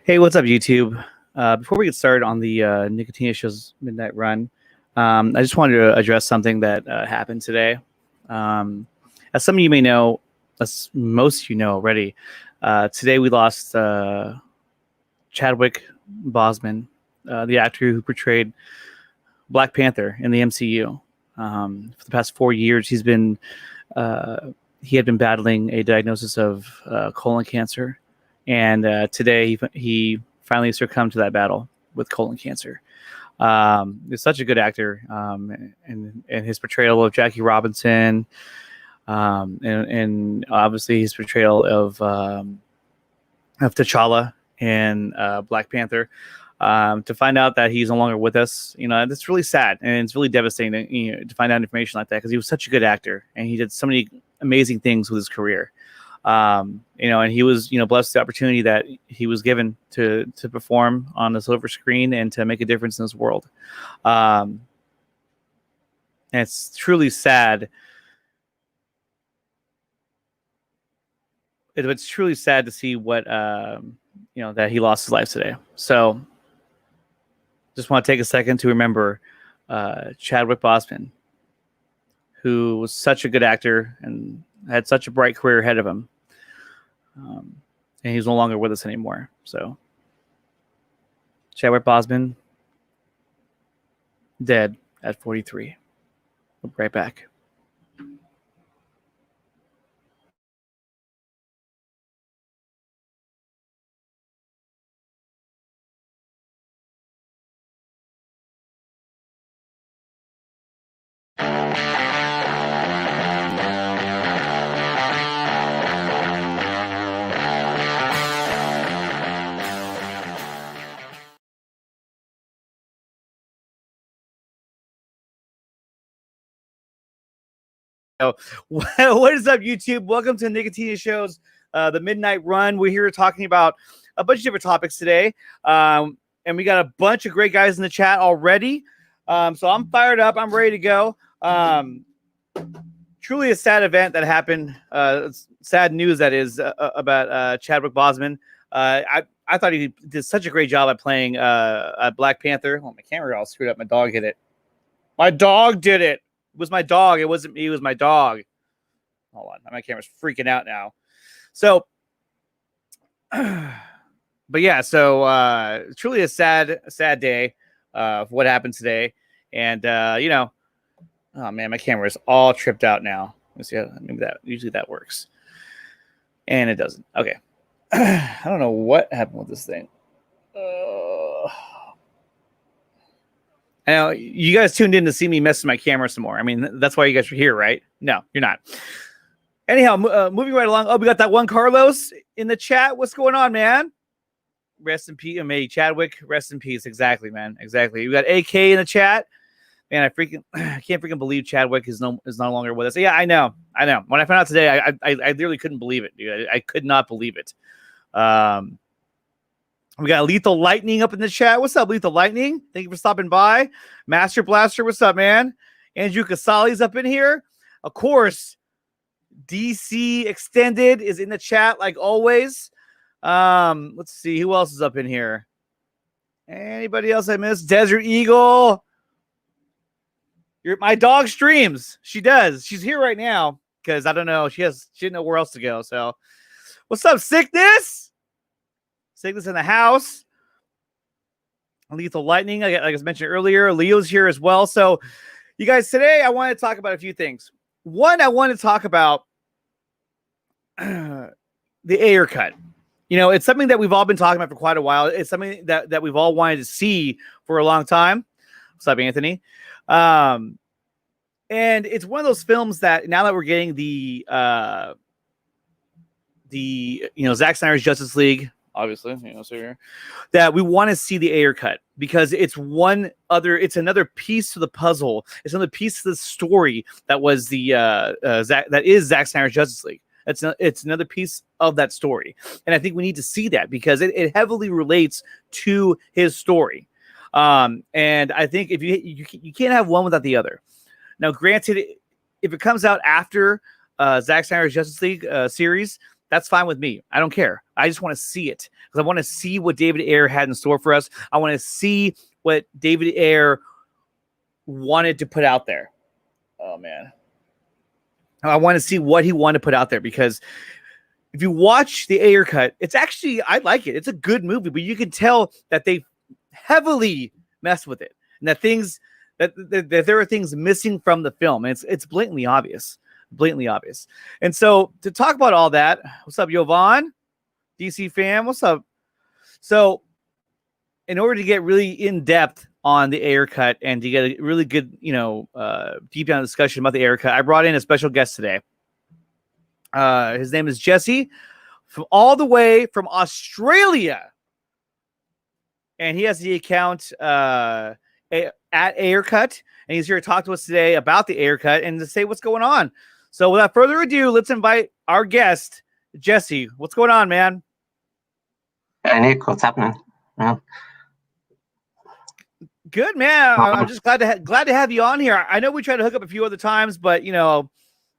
Hey, what's up, YouTube? Before we get started on the Nickatina Show's Midnight Run, I just wanted to address something that happened today. As some of you may know, as most of you know already, today we lost Chadwick Boseman, the actor who portrayed Black Panther in the MCU. For the past 4 years, he had been battling a diagnosis of colon cancer. And today he finally succumbed to that battle with colon cancer. He's such a good actor, and his portrayal of Jackie Robinson, and obviously his portrayal of T'Challa in Black Panther. To find out that he's no longer with us, that's really sad, and it's really devastating to find out information like that, because he was such a good actor and he did so many amazing things with his career. And he was, blessed with the opportunity that he was given to perform on the silver screen and to make a difference in this world. And it's truly sad. It's truly sad to see what, that he lost his life today. So just want to take a second to remember Chadwick Boseman, who was such a good actor and had such a bright career ahead of him. And he's no longer with us anymore. So Chadwick Boseman, dead at 43. We'll be right back. So, what is up, YouTube? Welcome to Nickatina Show's the Midnight Run. We're here talking about a bunch of different topics today, and we got a bunch of great guys in the chat already. So I'm fired up. I'm ready to go. Truly a sad event that happened. Sad news, that is, about Chadwick Boseman. I thought he did such a great job at playing Black Panther. Oh, my camera all screwed up. My dog hit it. My dog did it. It was my dog. It wasn't me. It was my dog. Hold on. My camera's freaking out now. So, but yeah, so truly a sad day for what happened today. And, oh man, my camera is all tripped out now. Let's see. Maybe usually that works. And it doesn't. Okay. I don't know what happened with this thing. I know you guys tuned in to see me mess with my camera some more. I mean, that's why you guys are here, right? No, you're not. Anyhow, moving right along. Oh, we got that one Carlos in the chat. What's going on, man? Rest in peace, Chadwick. Rest in peace. Exactly, man. Exactly. We got AK in the chat. Man, I can't freaking believe Chadwick is no longer with us. Yeah, I know. When I found out today, I literally couldn't believe it, dude. I could not believe it. We got Lethal Lightning up in the chat. What's up, Lethal Lightning? Thank you for stopping by. Master Blaster, what's up, man? Andrew Casali's up in here. Of course, DC Extended is in the chat like always. Let's see who else is up in here. Anybody else I missed? Desert Eagle. My dog streams. She does. She's here right now because I don't know. She didn't know where else to go. So, what's up, Sickness? Sickness in the house. Lethal Lightning, like I mentioned earlier. Leo's here as well. So, you guys, today I want to talk about a few things. One, I want to talk about the Ayer cut. It's something that we've all been talking about for quite a while. It's something that we've all wanted to see for a long time. What's up, Anthony? And it's one of those films that now that we're getting the Zack Snyder's Justice League, obviously, so here, that we want to see the Ayer cut, because it's another piece to the puzzle. It's another piece to the story that was that is Zack Snyder's Justice League. It's another piece of that story. And I think we need to see that because it heavily relates to his story. And I think if you can't have one without the other. Now, granted, if it comes out after Zack Snyder's Justice League series, That's fine with me. I don't care. I just want to see it because I want to see what David Ayer had in store for us. I want to see what David Ayer wanted to put out there. Oh, man. I want to see what he wanted to put out there because if you watch the Ayer cut, it's actually, I like it. It's a good movie, but you can tell that they heavily messed with it and that things that there are things missing from the film. And it's blatantly obvious. And so to talk about all that, what's up, Yovan? DC fan, what's up? So in order to get really in depth on the Ayer cut and to get a really good, deep down discussion about the Ayer cut, I brought in a special guest today. His name is Jesse from all the way from Australia. And he has the account at Ayer cut. And he's here to talk to us today about the Ayer cut and to say what's going on. So without further ado, let's invite our guest, Jesse. What's going on, man? Hey, Nick, what's happening? Good, man. I'm just glad to have you on here. I know we tried to hook up a few other times, but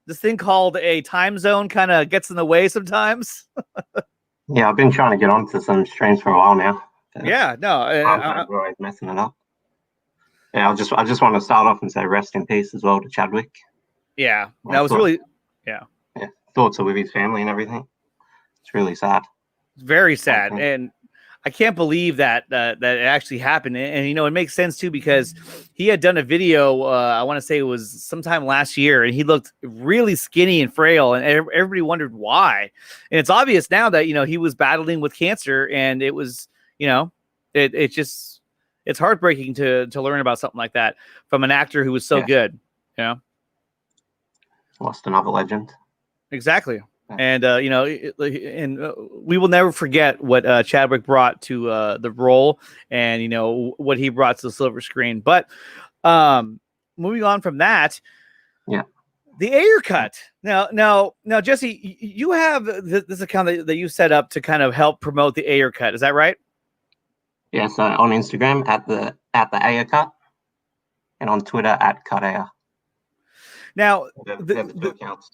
this thing called a time zone kind of gets in the way sometimes. Yeah, I've been trying to get onto some streams for a while now. Yeah, no, I'm always messing it up. Yeah, I just want to start off and say rest in peace as well to Chadwick. Yeah, that was really, yeah. Thoughts are with his family and everything. It's really sad. Very sad, and I can't believe that that it actually happened. And it makes sense too because he had done a video. I want to say it was sometime last year, and he looked really skinny and frail, and everybody wondered why. And it's obvious now that he was battling with cancer, and it was it's heartbreaking to learn about something like that from an actor who was so good. Lost another legend. Exactly. And we will never forget what Chadwick brought to the role, and what he brought to the silver screen. But moving on from that, the Ayer cut. Now, Jesse, you have this account that you set up to kind of help promote the Ayer cut. Is that right? Yeah. So on Instagram at the Ayer cut, and on Twitter at Cut Ayer. Now, the two accounts.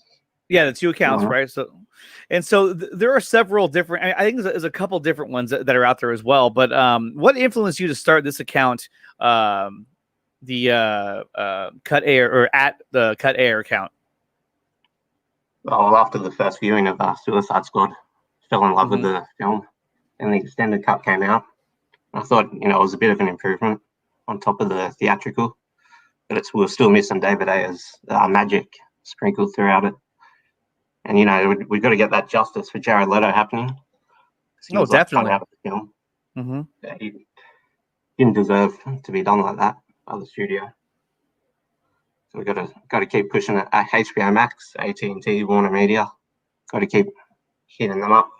Yeah, the two accounts, right? So there are several different. I think there's a couple different ones that are out there as well. But what influenced you to start this account, the Cut Ayer or at the Cut Ayer account? Well, after the first viewing of Suicide Squad, fell in love with the film, and the extended cut came out. I thought it was a bit of an improvement on top of the theatrical, but we're still missing David Ayer's magic sprinkled throughout it. And we've got to get that justice for Jared Leto happening. Oh, definitely. Out of the film. Yeah, he didn't deserve to be done like that by the studio. So we've got to keep pushing it. HBO Max, AT&T, Warner Media, got to keep hitting them up.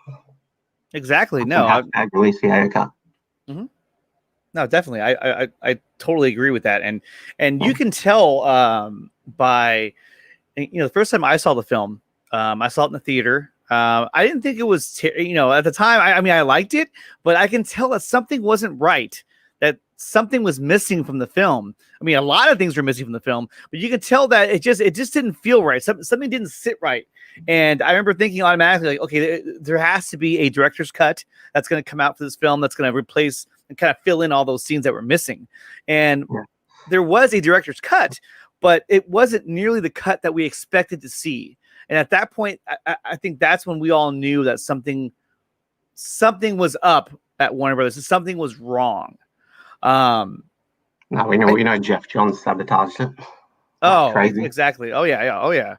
Exactly. No, I release the Ayer cut. No, definitely. I totally agree with that. And you can tell by the first time I saw the film. I saw it in the theater. I didn't think it was, at the time, I liked it, but I can tell that something wasn't right, that something was missing from the film. I mean, a lot of things were missing from the film, but you can tell that it just didn't feel right. Something didn't sit right. And I remember thinking automatically, like, okay, there has to be a director's cut that's going to come out for this film that's going to replace and kind of fill in all those scenes that were missing. And there was a director's cut, but it wasn't nearly the cut that we expected to see. And at that point, I think that's when we all knew that something was up at Warner Brothers. Something was wrong. No, we know Jeff Johns sabotaged it. Oh, crazy. Exactly. Oh yeah.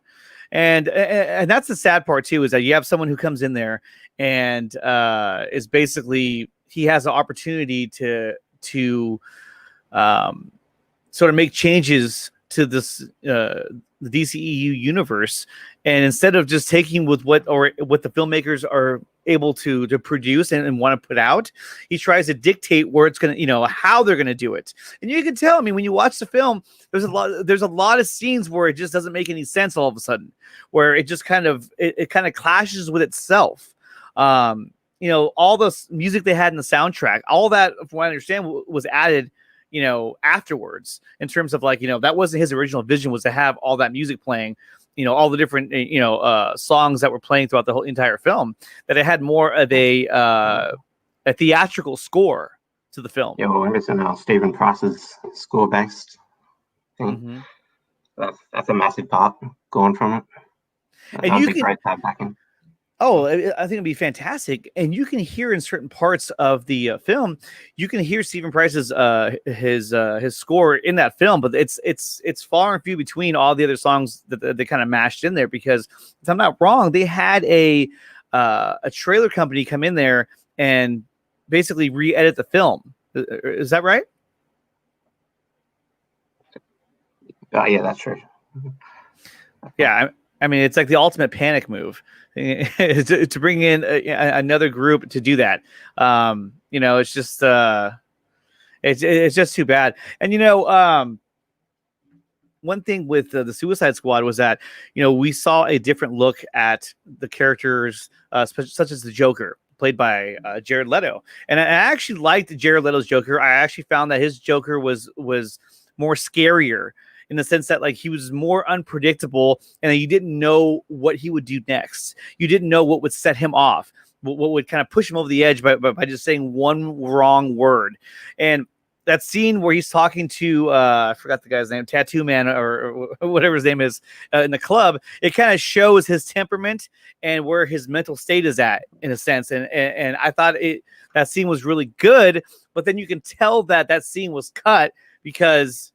And that's the sad part too, is that you have someone who comes in there and is basically, he has the opportunity to sort of make changes to this the DCEU universe, and instead of just taking with what the filmmakers are able to produce and want to put out, he tries to dictate where it's going to, how they're going to do it. And you can tell, I mean, when you watch the film, there's a lot of scenes where it just doesn't make any sense all of a sudden, where it just kind of clashes with itself. All the music they had in the soundtrack, all that, from what I understand, was added afterwards, in terms of that wasn't his original vision, was to have all that music playing all the different songs that were playing throughout the whole entire film, that it had more of a theatrical score to the film. Yeah, well, we're missing Stephen Price's score based thing. Mm-hmm. That's a massive part going from it. And That'd you be can, great to have back in. oh, I think it'd be fantastic. And you can hear in certain parts of the film, you can hear Stephen Price's his score in that film, but it's far and few between all the other songs that they kind of mashed in there. Because if I'm not wrong, they had a trailer company come in there and basically re-edit the film. Is that right? Yeah, that's true. Yeah, I mean, it's like the ultimate panic move to bring in another group to do that. It's just it's just too bad. And one thing with the Suicide Squad was that we saw a different look at the characters, such as the Joker, played by Jared Leto. And I actually liked Jared Leto's Joker. I actually found that his Joker was more scarier, in the sense that he was more unpredictable, and you didn't know what he would do next. You didn't know what would set him off, what would kind of push him over the edge by just saying one wrong word. And that scene where he's talking to I forgot the guy's name, Tattoo Man, or whatever his name is, in the club, it kind of shows his temperament and where his mental state is at, in a sense. And I thought that scene was really good, but then you can tell that scene was cut, because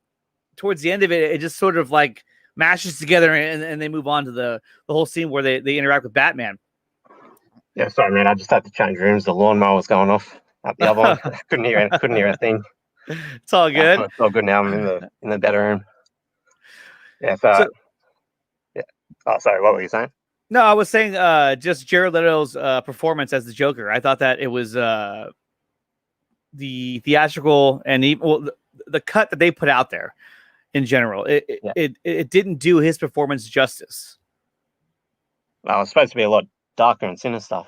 towards the end of it, it just sort of mashes together, and they move on to the whole scene where they interact with Batman. Yeah, sorry, man. I just had to change rooms. The lawnmower was going off at the other one. couldn't hear a thing. It's all good. It's all good now. I'm in the better room. Yeah. So yeah. Oh, sorry. What were you saying? No, I was saying just Jared Leto's performance as the Joker. I thought that it was the theatrical and the cut that they put out there. In general, it didn't do his performance justice. Well, it was supposed to be a lot darker and sinister.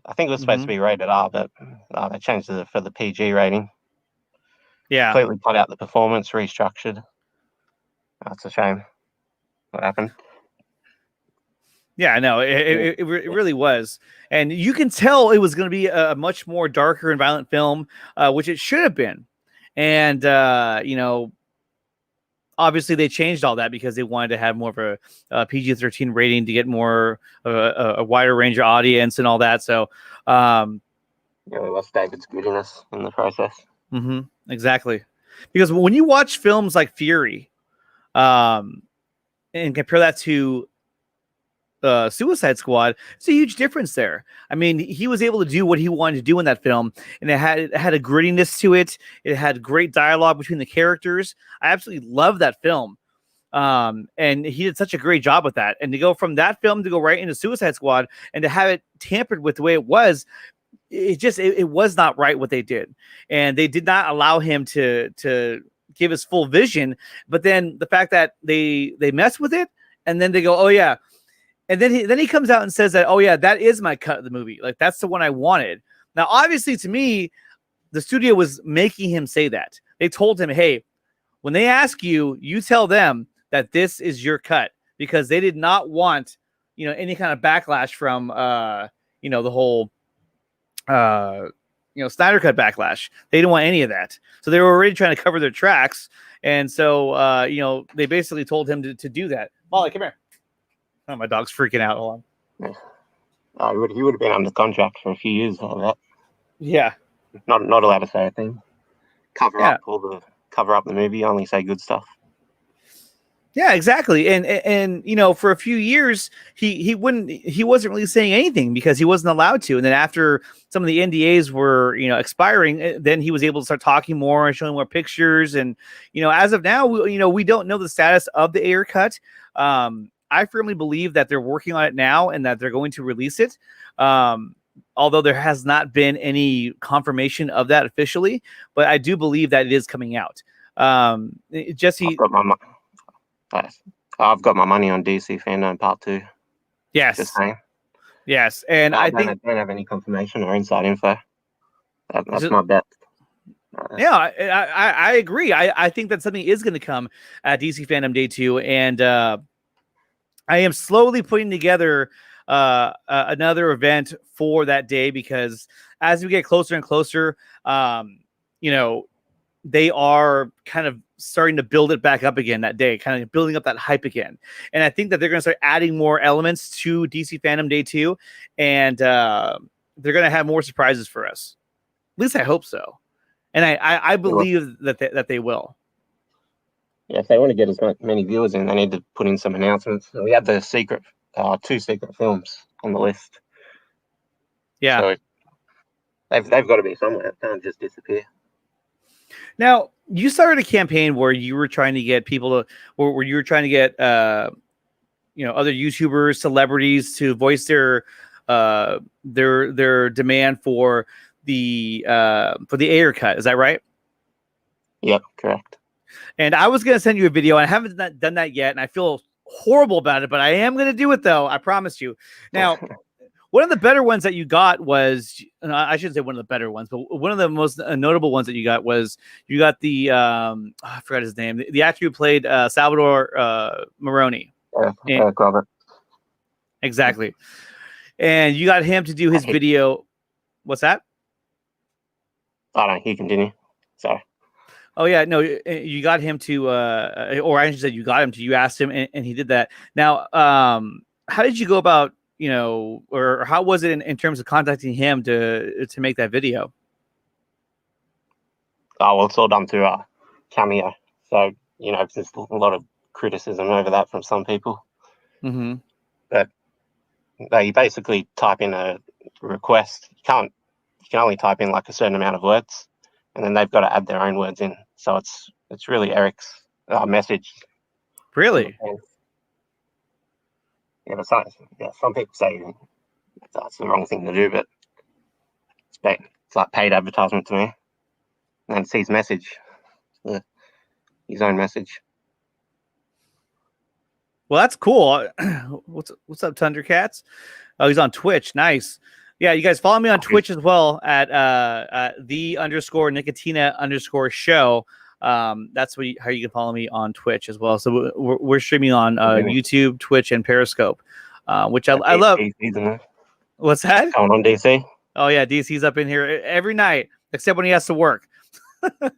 I think it was supposed to be rated R, but they changed it for the PG rating. Yeah, completely cut out the performance, restructured. That's a shame. What happened? Yeah, no, it really was, and you can tell it was going to be a much more darker and violent film, which it should have been, and obviously they changed all that because they wanted to have more of a PG-13 rating to get more of a wider range of audience and all that. So, we lost David's goodiness in the process. Exactly, because when you watch films like Fury, and compare that to Suicide Squad, it's a huge difference there. I mean, he was able to do what he wanted to do in that film, and it had a grittiness to it. It had great dialogue between the characters. I absolutely love that film, and he did such a great job with that. And to go from that film to go right into Suicide Squad and to have it tampered with the way it was, it was not right what they did, and they did not allow him to give his full vision. But then the fact that they mess with it, and then they go, oh yeah. And then he comes out and says that, oh yeah, that is my cut of the movie. Like, that's the one I wanted. Now, obviously, to me, the studio was making him say that. They told him, hey, when they ask you, you tell them that this is your cut, because they did not want, any kind of backlash from, the whole, Snyder Cut backlash. They didn't want any of that. So they were already trying to cover their tracks. And so, they basically told him to do that. Molly, come here. Oh, my dog's freaking out. Hold on. Yeah. He would have been under contract for a few years like that. Yeah. Not allowed to say a thing. Cover up the movie, only say good stuff. Yeah, exactly. And for a few years he wasn't really saying anything because he wasn't allowed to. And then after some of the NDAs were, expiring, then he was able to start talking more and showing more pictures. And, as of now, we don't know the status of the Ayer cut. I firmly believe that they're working on it now and that they're going to release it. Although there has not been any confirmation of that officially, but I do believe that it is coming out. Jesse, I've got my money on DC Fandom Part 2. Yes. Just saying. Yes. And I don't have any confirmation or inside info. That's my bet. Yeah, I agree. I think that something is going to come at DC Fandom Day 2. And I am slowly putting together another event for that day, because as we get closer and closer, you know, they are kind of starting to build it back up again that day, kind of building up that hype again. And I think that they're going to start adding more elements to DC Fandom Day 2, and they're going to have more surprises for us. At least I hope so. And I believe that they will. Yeah, if they want to get as many viewers in, they need to put in some announcements. We had the two secret films on the list. Yeah. So they've got to be somewhere. It can't just disappear. Now, you started a campaign where you were trying to get people to, where you were trying to get, you know, other YouTubers, celebrities to voice their demand for the Ayer cut. Is that right? Yep, correct. And I was going to send you a video, and I haven't done that yet, and I feel horrible about it, but I am going to do it, though. I promise you. Now, one of the better ones that you got was, I shouldn't say one of the better ones, but one of the most notable ones that you got was you got the, I forgot his name, the actor who played Salvador Maroni. Eric Robert. Exactly. And you got him to do his video. What's that? I don't know. You continue. Sorry. Oh yeah, no, you got him to, or I should say, you got him to. You asked him, and he did that. Now, how did you go about, you know, or how was it in terms of contacting him to make that video? Oh well, it's all done through Cameo. So you know, there's a lot of criticism over that from some people. Mm-hmm. But they basically type in a request. You can only type in like a certain amount of words, and then they've got to add their own words in. So it's really Eric's message. Really? Yeah, but some people say that's the wrong thing to do, but it's like paid advertisement to me. And then it's his message, his own message. Well, that's cool. What's up, Thundercats? Oh, he's on Twitch. Nice. Yeah, you guys follow me on Twitch as well at _Nickatina_show. That's how you can follow me on Twitch as well. So we're streaming on YouTube, Twitch, and Periscope, which I love. What's that? Going on DC. Oh yeah, DC's up in here every night, except when he has to work. But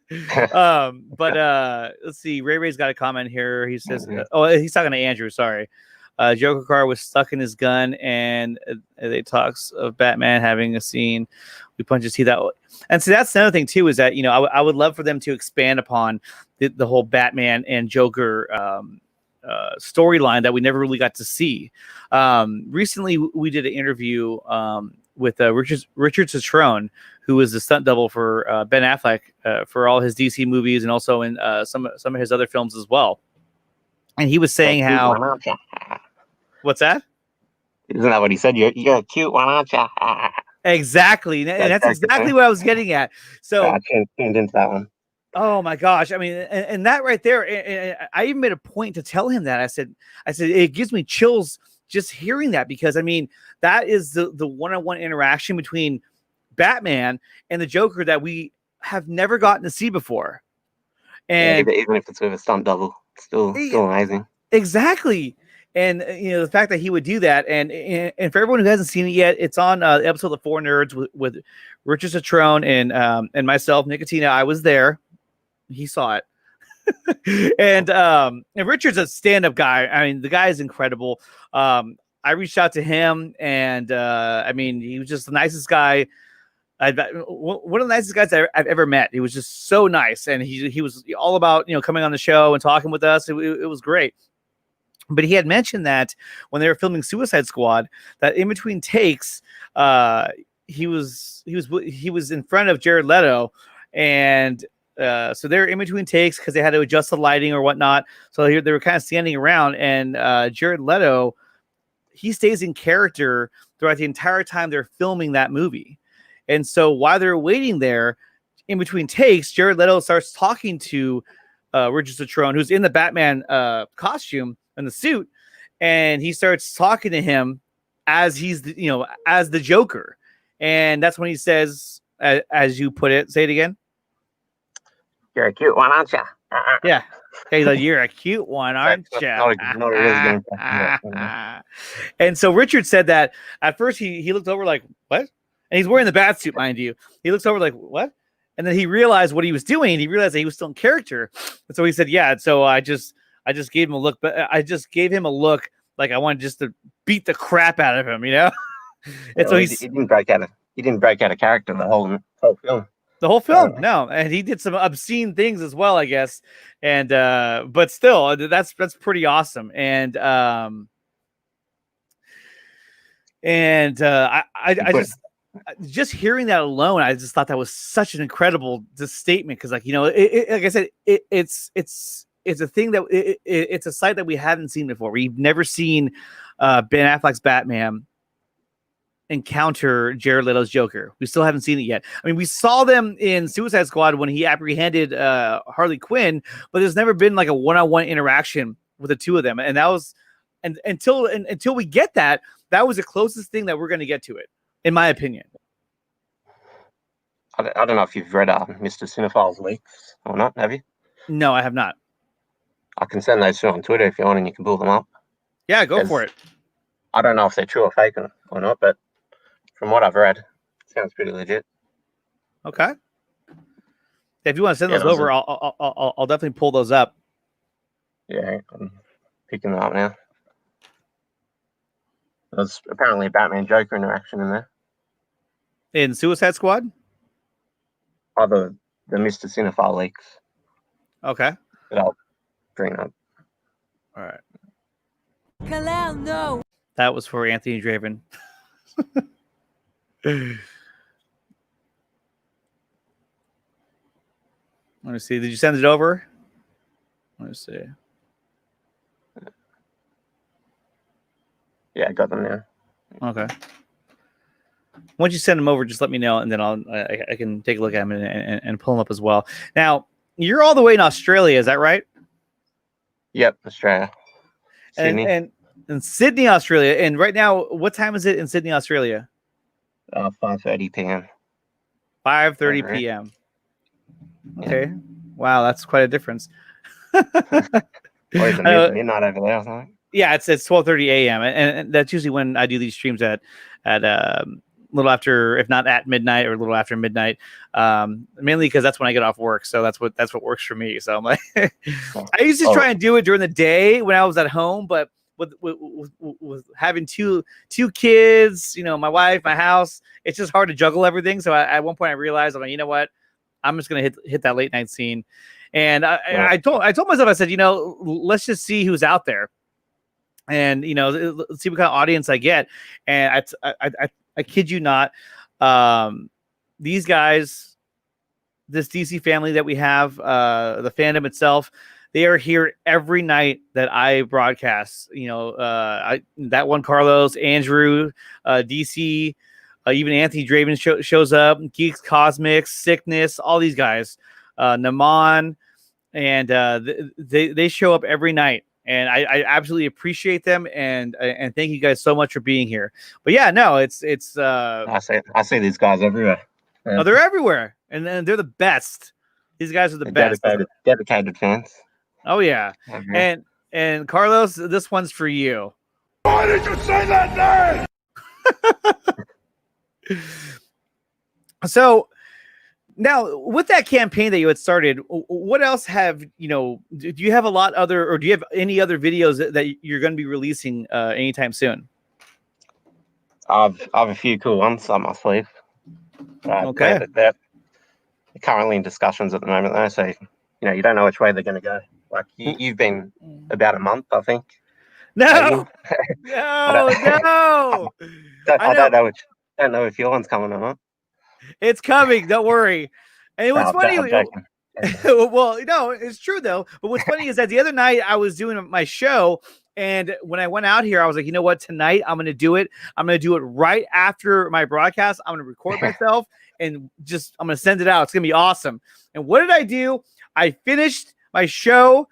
let's see. Ray's got a comment here. He says, he's talking to Andrew. Sorry. Joker car was stuck in his gun, and they talks of Batman having a scene. We punch his teeth out, and so that's another thing too. Is that, you know, I would love for them to expand upon the whole Batman and Joker storyline that we never really got to see. Recently, we did an interview with Richard Citrone, who was the stunt double for Ben Affleck for all his DC movies, and also in some of his other films as well. And he was saying how. What's that? Isn't that what he said? You're a cute one, aren't you? Exactly, and that's exactly what I was getting at. So I tuned into that one. Oh my gosh! I mean, and that right there, and I even made a point to tell him that. I said it gives me chills just hearing that, because I mean, that is the one-on-one interaction between Batman and the Joker that we have never gotten to see before. And yeah, even if it's with a stunt double, it's still amazing. Exactly. And you know, the fact that he would do that, and for everyone who hasn't seen it yet, it's on the episode of The Four Nerds with Richard Citrone and myself, Nickatina. I was there. He saw it. and Richard's a stand-up guy. I mean, the guy is incredible. I reached out to him, and I mean, he was just the nicest guy. One of the nicest guys I've ever met. He was just so nice, and he was all about, you know, coming on the show and talking with us. It was great. But he had mentioned that when they were filming Suicide Squad, that in between takes, he was in front of Jared Leto, and so they're in between takes because they had to adjust the lighting or whatnot. So they were kind of standing around, and Jared Leto, he stays in character throughout the entire time they're filming that movie. And so while they're waiting there, in between takes, Jared Leto starts talking to Richard Citrone, who's in the Batman costume and the suit, and he starts talking to him as he's as the Joker. And that's when he says, as you put it, say it again. You're a cute one, aren't you? Yeah. Hey, like, you're a cute one, aren't That's you? not a really good impression. Yeah. And so Richard said that at first he looked over like, what? And he's wearing the bat suit, mind you. He looks over like, what? And then he realized what he was doing. And he realized that he was still in character. And so he said, yeah. And so I just gave him a look, but I just gave him a look like I wanted just to beat the crap out of him, you know? And so he didn't break out of character the whole film. The whole film, no, and he did some obscene things as well, I guess. And but still, that's pretty awesome. And I just hearing that alone, I just thought that was such an incredible statement because, like, you know, like I said, it's a thing that it's a sight that we haven't seen before. We've never seen Ben Affleck's Batman encounter Jared Leto's Joker. We still haven't seen it yet. I mean, we saw them in Suicide Squad when he apprehended Harley Quinn, but there's never been like a one-on-one interaction with the two of them. And that was, and until we get that, that was the closest thing that we're going to get to it, in my opinion. I don't know if you've read Mr. Cinephile's leaks or not. Have you? No, I have not. I can send those through on Twitter if you want, and you can pull them up. Yeah, go for it. I don't know if they're true or fake or not, but from what I've read, it sounds pretty legit. Okay. If you want to send those over, I'll definitely pull those up. Yeah, I'm picking them up now. There's apparently a Batman Joker interaction in there. In Suicide Squad? Oh, the Mr. Cinephile leaks. Okay. That I'll bring up. All right. Kalel, no. That was for Anthony Draven. Let me see. Did you send it over? Let me see. Yeah, I got them now. Okay. Once you send them over, just let me know, and then I can take a look at them and pull them up as well. Now, you're all the way in Australia, is that right? Yep, Australia. Sydney. And Sydney, Australia. And right now, what time is it in Sydney, Australia? 5:30 p.m. 5:30 p.m. Okay. Yeah. Wow, that's quite a difference. Or is it midnight over there or something? Yeah, it's 12:30 a.m. And that's usually when I do these streams at a little after, if not at midnight, or a little after midnight. Mainly because that's when I get off work, so that's what works for me. So I'm like, I used to try and do it during the day when I was at home, but with having two kids, you know, my wife, my house, it's just hard to juggle everything. So at one point I realized, I'm like, you know what, I'm just gonna hit that late night scene. And I told myself, I said, you know, let's just see who's out there, and you know, let's see what kind of audience I get. And I kid you not, these guys, this DC family that we have, the fandom itself, they are here every night that I broadcast. You know, that one, Carlos, Andrew, DC, even Anthony Draven shows up, Geeks Cosmics, Sickness, all these guys, Naman, and they show up every night. And I absolutely appreciate them, and thank you guys so much for being here. But yeah, no, it's I see these guys everywhere. Yeah. Oh, they're everywhere, and they're the best. These guys are the best. Dedicated fans. Oh yeah, and Carlos, this one's for you. Why did you say that name? So now, with that campaign that you had started, what else have you know? Do you have a lot other, or do you have any other videos that you're going to be releasing anytime soon? I've a few cool ones up my sleeve. Okay, they're currently in discussions at the moment, though. So you know, you don't know which way they're going to go. Like you've been about a month, I think. No, no. I don't know if your one's coming or not. It's coming. Don't worry. And what's funny? Well, no, it's true though. But what's funny is that the other night I was doing my show, and when I went out here, I was like, you know what? Tonight I'm going to do it. I'm going to do it right after my broadcast. I'm going to record myself and I'm going to send it out. It's going to be awesome. And what did I do? I finished my show.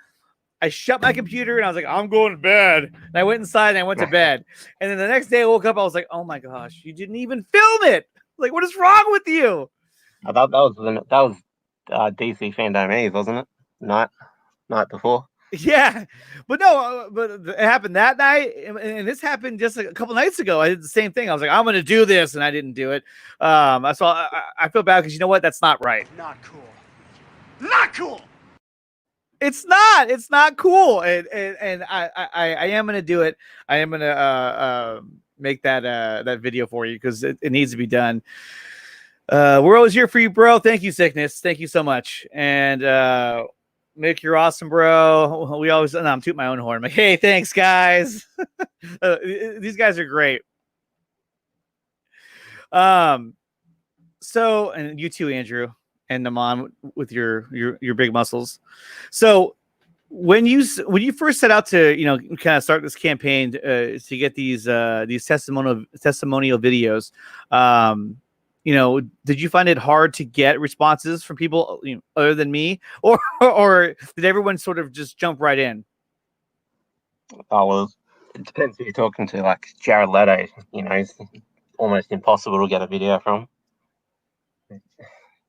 I shut my computer and I was like, I'm going to bed. And I went inside and I went to bed. And then the next day I woke up. I was like, oh my gosh, you didn't even film it. Like, what is wrong with you? I thought that was DC Fandom Eve, wasn't it? Not. night before. Yeah, but no, but it happened that night, and this happened just like a couple nights ago. I did the same thing. I was like, I'm going to do this, and I didn't do it. I feel bad because you know what? That's not right. Not cool. Not cool. It's not. It's not cool, and I am going to do it. I am going to make that video for you because it needs to be done. We're always here for you, bro. Thank you, Sickness. Thank you so much, and Mick, you're awesome, bro. We always, I'm tooting my own horn. I'm like, hey, thanks, guys. These guys are great. So, and you too, Andrew and Naman, with your big muscles. So, when you first set out to kind of start this campaign to get these testimonial videos, did you find it hard to get responses from people other than me, or did everyone sort of just jump right in? Oh, well, it depends who you're talking to. Like Jared Leto, it's almost impossible to get a video from.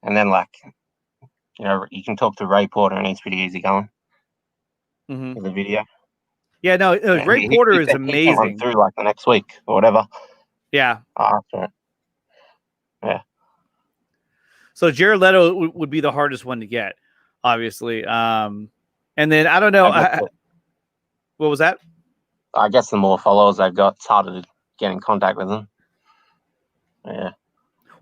And then, you can talk to Ray Porter, and he's pretty easy going with a video. Yeah, no, Ray Porter is amazing. He can run through the next week or whatever. Yeah. After. Yeah. So Jared Leto would be the hardest one to get, obviously. And then I don't know. What was that? I guess the more followers they've got, it's harder to get in contact with them. Yeah.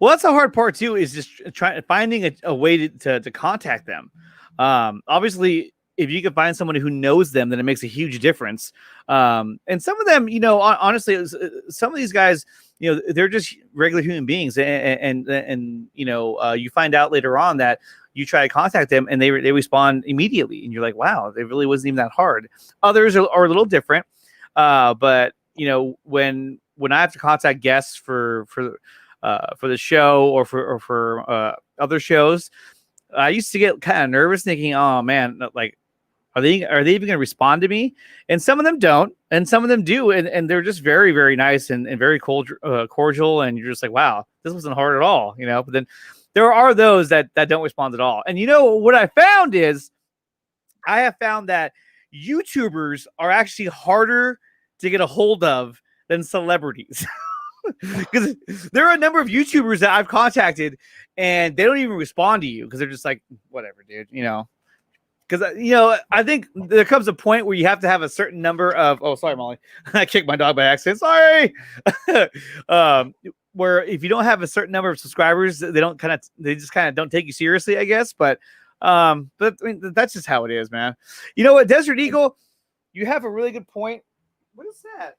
Well, that's the hard part too. Is just finding a way to contact them. Obviously, if you can find somebody who knows them, then it makes a huge difference. And some of them, honestly, some of these guys, they're just regular human beings, and you find out later on that you try to contact them and they respond immediately, and you're like, wow, it really wasn't even that hard. Others are a little different, but when I have to contact guests for the show or for other shows, I used to get kind of nervous, thinking, oh man, are they even going to respond to me? And some of them don't, and some of them do, and they're just very, very nice and very cordial, and you're just like, wow, this wasn't hard at all, But then there are those that don't respond at all. And what I found is, I have found that YouTubers are actually harder to get a hold of than celebrities. Because there are a number of YouTubers that I've contacted, and they don't even respond to you because they're just like, whatever, dude, Because, I think there comes a point where you have to have a certain number of... Oh, sorry, Molly. I kicked my dog by accident. Sorry. Where if you don't have a certain number of subscribers, they just kind of don't take you seriously, I guess. But I mean, that's just how it is, man. You know what, Desert Eagle, you have a really good point. What is that?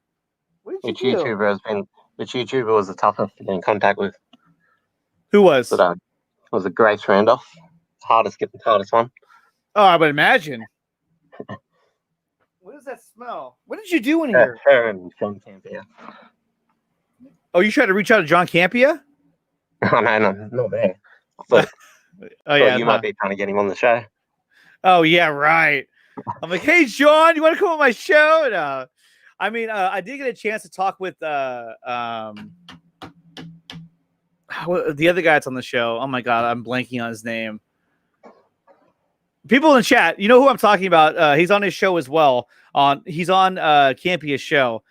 What did you do? Which YouTuber was the toughest to get in contact with? Who was? Was it Grace Randolph? Hardest one. Oh, I would imagine. What does that smell? What did you do in here? Her and John Campia. Oh, you tried to reach out to John Campia? Oh, no, not there. But you might be trying to get him on the show. Oh, yeah, right. I'm like, hey, John, you want to come on my show? No. I mean, I did get a chance to talk with the other guy that's on the show. Oh, my God, I'm blanking on his name. People in the chat, you know who I'm talking about. He's on his show as well. He's on Campia's show.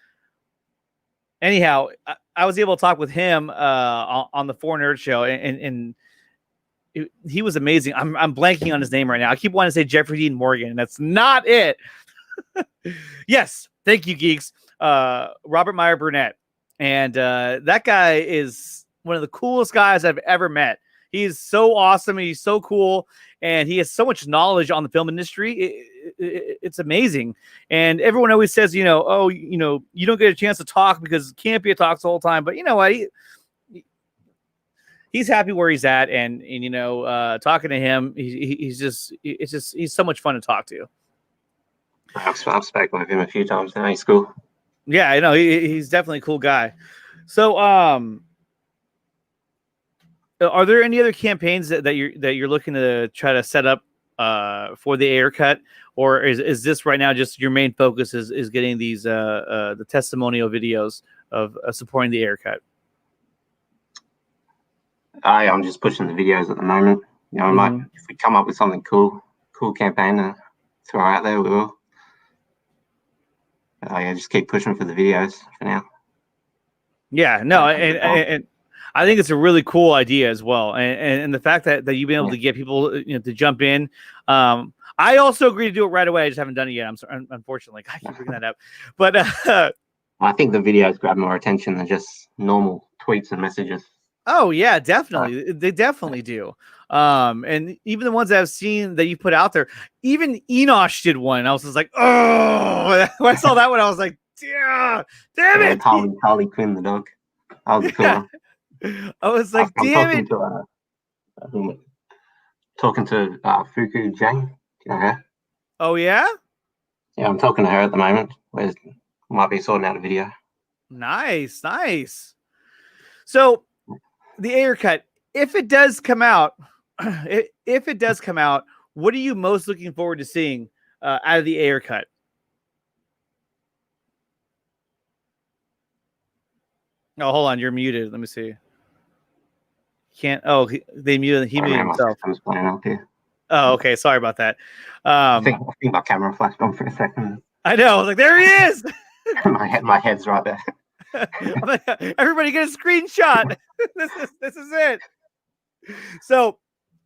Anyhow, I was able to talk with him on the 4 Nerd Show, and he was amazing. I'm blanking on his name right now. I keep wanting to say Jeffrey Dean Morgan, and that's not it. Yes, thank you, geeks. Robert Meyer Burnett, and that guy is one of the coolest guys I've ever met. He's so awesome. He's so cool. And he has so much knowledge on the film industry. It's amazing. And everyone always says, you don't get a chance to talk because Campia talks the whole time. But you know what? He's happy where he's at. And talking to him, he's so much fun to talk to. I've spoken with him a few times now. He's cool. Yeah, I know. He's definitely a cool guy. So, are there any other campaigns that you're looking to try to set up for the air cut, or is this right now just your main focus is getting these the testimonial videos of supporting the air cut? I'm just pushing the videos at the moment. If we come up with something cool campaign, throw out there, we will. Yeah, just keep pushing for the videos for now. Yeah, no, and I think it's a really cool idea as well, and the fact that you've been able to get people to jump in. I also agree to do it right away. I just haven't done it yet. I'm sorry, unfortunately, I keep bringing that up, but I think the videos grab more attention than just normal tweets and messages. oh yeah, definitely, they definitely do. And even the ones that I've seen that you put out there, even Enosh did one. I was just like, oh, when I saw that one, I was like, yeah, damn it, Harley Quinn the dog. That was a cool one. I was like, I'm damn it. Talking to Fuku Jang. Do you know her? Oh yeah. Yeah, I'm talking to her at the moment. Might be sorting out a video. Nice. So the Ayer cut, if it does come out, what are you most looking forward to seeing out of the Ayer cut? Oh, hold on, you're muted. Let me see. Can't. Oh, they muted. He muted himself. Oh, okay. Sorry about that. I think my camera flashed on for a second. I know. I was like, there he is. my head's right there. Everybody get a screenshot. This is it. So,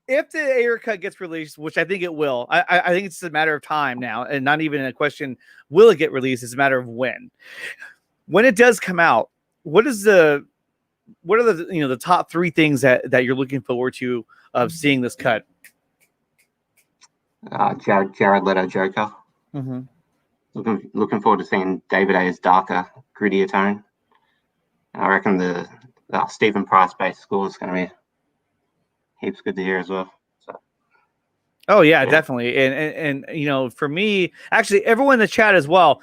if the Ayer cut gets released, which I think it will, I think it's a matter of time now, and not even a question will it get released. It's a matter of when. When it does come out, what are the the top 3 things that you're looking forward to of seeing this cut? Jared Leto Joker. Mm-hmm. Looking forward to seeing David Ayer's darker, grittier tone. I reckon the Stephen Price based score is going to be heaps good to hear as well. So. Oh yeah, definitely. And for me, actually, everyone in the chat as well.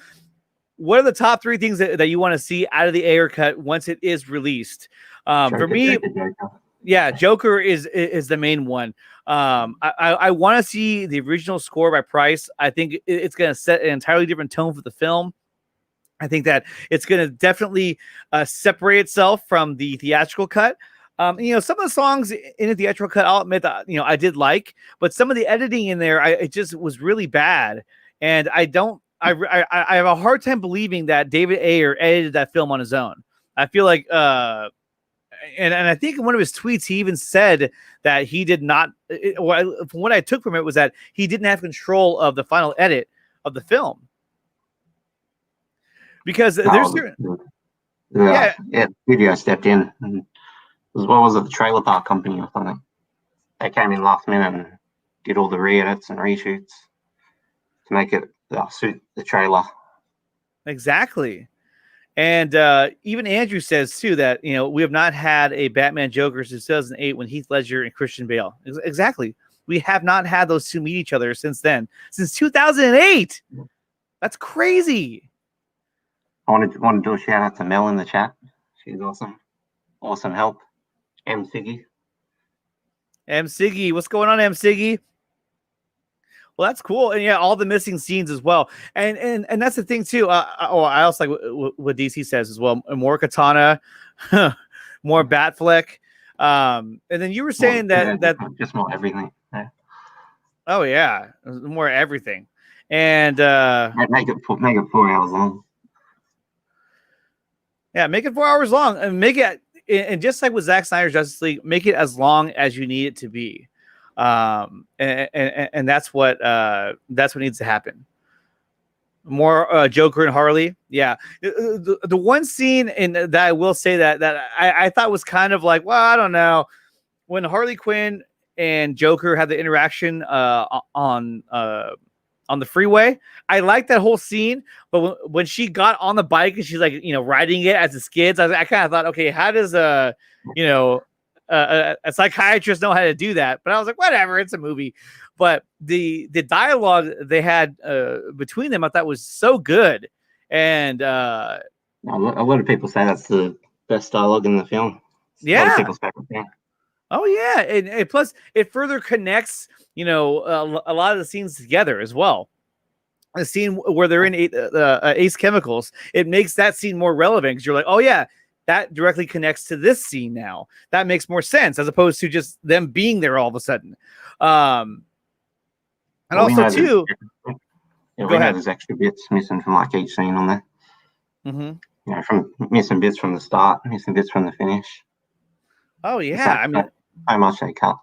What are the top 3 things that you want to see out of the Ayer cut once it is released? For me, yeah, Joker is the main one. I want to see the original score by Price. I think it's going to set an entirely different tone for the film. I think that it's going to definitely separate itself from the theatrical cut. Some of the songs in the theatrical cut, I'll admit that I did like, but some of the editing in there, it just was really bad, and I have a hard time believing that David Ayer edited that film on his own. I feel like, and I think in one of his tweets, he even said that he did not. From what I took from it was that he didn't have control of the final edit of the film because there's certain. Studio stepped in. And what was it? The Trailer Park Company or something. They came in last minute and did all the re-edits and reshoots to make it suit the trailer. Exactly. And even Andrew says too that we have not had a Batman Joker since 2008 when Heath Ledger and Christian Bale. Exactly, we have not had those two meet each other since then, since 2008. That's crazy. I want to do a shout out to Mel in the chat. She's awesome help. M Siggy, what's going on, M Siggy? Well, that's cool, and yeah, all the missing scenes as well, and that's the thing too. I also like what DC says as well. More Katana, more Batfleck, and then you were saying that just more everything. Yeah. Oh yeah, more everything, and make it 4 hours long. Yeah, make it 4 hours long, and make it, and just like with Zack Snyder's Justice League, make it as long as you need it to be. And that's what needs to happen. More Joker and Harley. Yeah. The one scene that I will say that I thought was kind of like, well, I don't know, when Harley Quinn and Joker had the interaction on the freeway. I liked that whole scene, but when she got on the bike and she's like, riding it as it skids, I kind of thought, okay, how does a psychiatrist know how to do that? But I was like, whatever, it's a movie. But the dialogue they had between them, I thought was so good. And a lot of people say that's the best dialogue in the film. Yeah. A lot of people's favorite thing. Oh yeah, and plus it further connects, a lot of the scenes together as well. The scene where they're in Ace Chemicals, it makes that scene more relevant because you're like, oh yeah, that directly connects to this scene now. That makes more sense as opposed to just them being there all of a sudden. And also too, Yeah, Go we know ahead. there's extra bits missing from like each scene on there. Mm-hmm. You know, from missing bits from the start, missing bits from the finish. Oh It's yeah, I mean, so much they cut.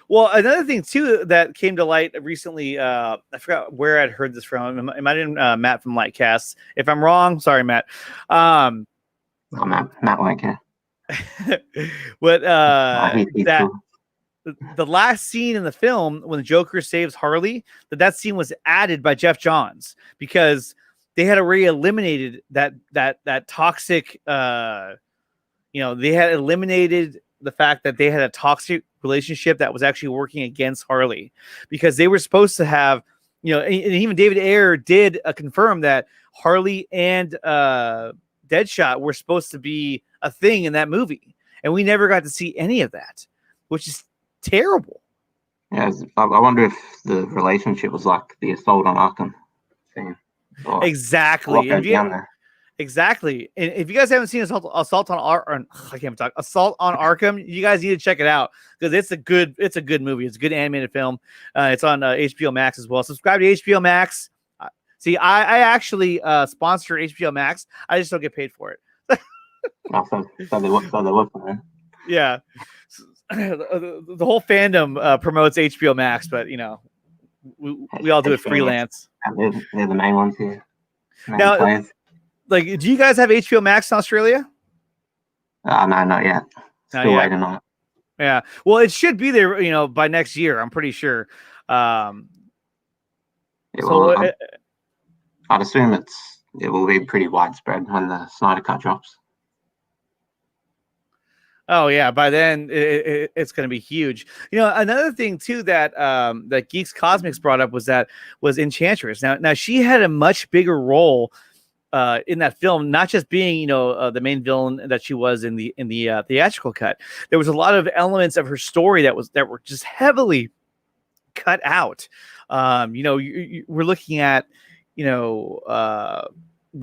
well, another thing too that came to light recently. I forgot where I'd heard this from. It might have been Matt from Lightcast. If I'm wrong, sorry, Matt. Oh, Matt like it. But He's that cool. the last scene in the film when the Joker saves Harley, that scene was added by Jeff Johns because they had already eliminated that toxic. They had eliminated the fact that they had a toxic relationship that was actually working against Harley because they were supposed to have, and even David Ayer did confirm that Harley and Deadshot were supposed to be a thing in that movie, and we never got to see any of that, which is terrible. Yeah, I wonder if the relationship was like the assault on Arkham thing. Exactly. What goes down there? Exactly. And if you guys haven't seen Assault on Arkham, you guys need to check it out because it's a good movie. It's a good animated film. It's on HBO Max as well. Subscribe to HBO Max. See, I actually sponsor HBO Max. I just don't get paid for it. So they work for them. Yeah. The whole fandom promotes HBO Max, but we all do it freelance. They're the main ones here. Now, players. Like, do you guys have HBO Max in Australia? No, not yet. Still waiting on it. Yeah. Well, it should be there, by next year. I'm pretty sure. I'd assume it will be pretty widespread when the Snyder Cut drops. Oh yeah, by then it's going to be huge. Another thing too that that Geeks Cosmics brought up was Enchantress. Now she had a much bigger role in that film, not just being the main villain that she was in the theatrical cut. There was a lot of elements of her story that were just heavily cut out. We're looking at when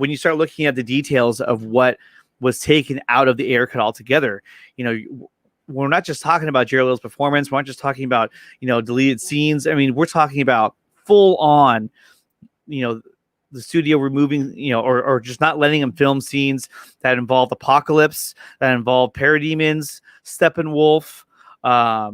you start looking at the details of what was taken out of the air cut altogether. We're not just talking about Jared Leto's performance. We're not just talking about deleted scenes. I mean, we're talking about full on the studio removing or just not letting him film scenes that involved Apocalypse, that involved parademons, Steppenwolf. All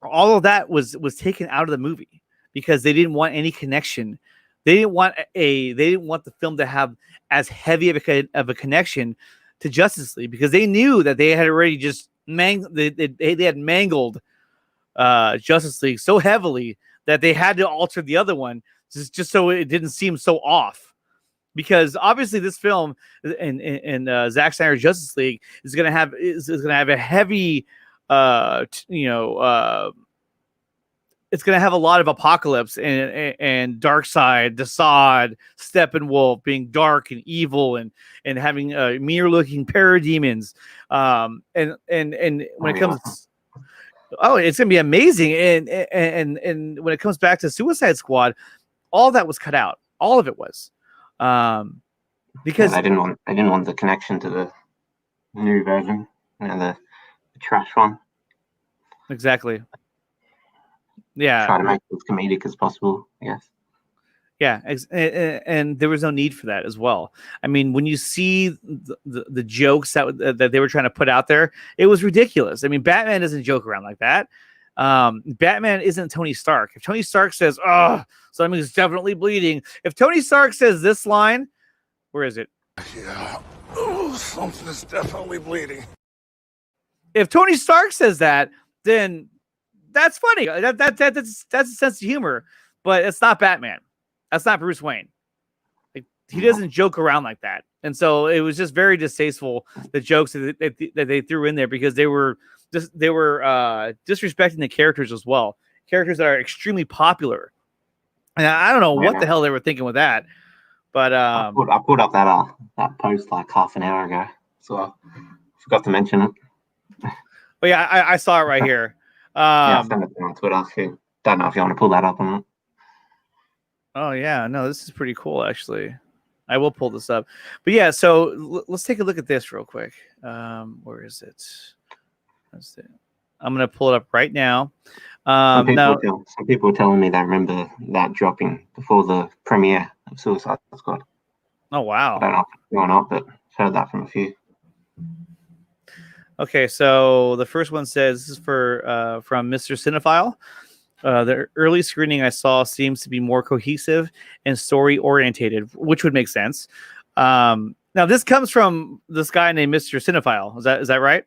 of that was taken out of the movie because they didn't want any connection. They didn't want the film to have as heavy of a connection to Justice League because they knew that they had already just they had mangled Justice League so heavily that they had to alter the other one just so it didn't seem so off. Because obviously this film and Zack Snyder's Justice League is going to have a heavy it's going to have a lot of Apocalypse and Darkseid, Desaad, Steppenwolf being dark and evil and having meaner-looking parademons. And when it comes, it's going to be amazing. And when it comes back to Suicide Squad, all that was cut out. All of it was, because they didn't want the connection to the new version, the trash one. Exactly. Yeah, try to make it as comedic as possible, I guess. Yeah, and there was no need for that as well. I mean, when you see the jokes that they were trying to put out there, it was ridiculous. I mean, Batman doesn't joke around like that. Batman isn't Tony Stark. If Tony Stark says, "Oh, something's definitely bleeding," if Tony Stark says this line, where is it? Yeah, something's definitely bleeding. If Tony Stark says that, then that's funny. That's a sense of humor, but it's not Batman. That's not Bruce Wayne. Like, he doesn't joke around like that. And so it was just very distasteful, the jokes that they threw in there, because they were disrespecting the characters as well. Characters that are extremely popular. And I don't know what the hell they were thinking with that. But I put up that post like half an hour ago, so I forgot to mention it. But yeah, I saw it right here. I sent it on Twitter. Don't know if you want to pull that up or not. Oh yeah, no, this is pretty cool actually. I will pull this up. But yeah, so let's take a look at this real quick. Where is it? That's it. I'm gonna pull it up right now. Some Now, people were telling me they remember that dropping before the premiere of Suicide Squad. oh I wow. don't know if it's true or not, but I've heard that from a few. Okay, so the first one says this is for from Mr. Cinephile. The early screening I saw seems to be more cohesive and story orientated, which would make sense. Now this comes from this guy named Mr. Cinephile. Is that right?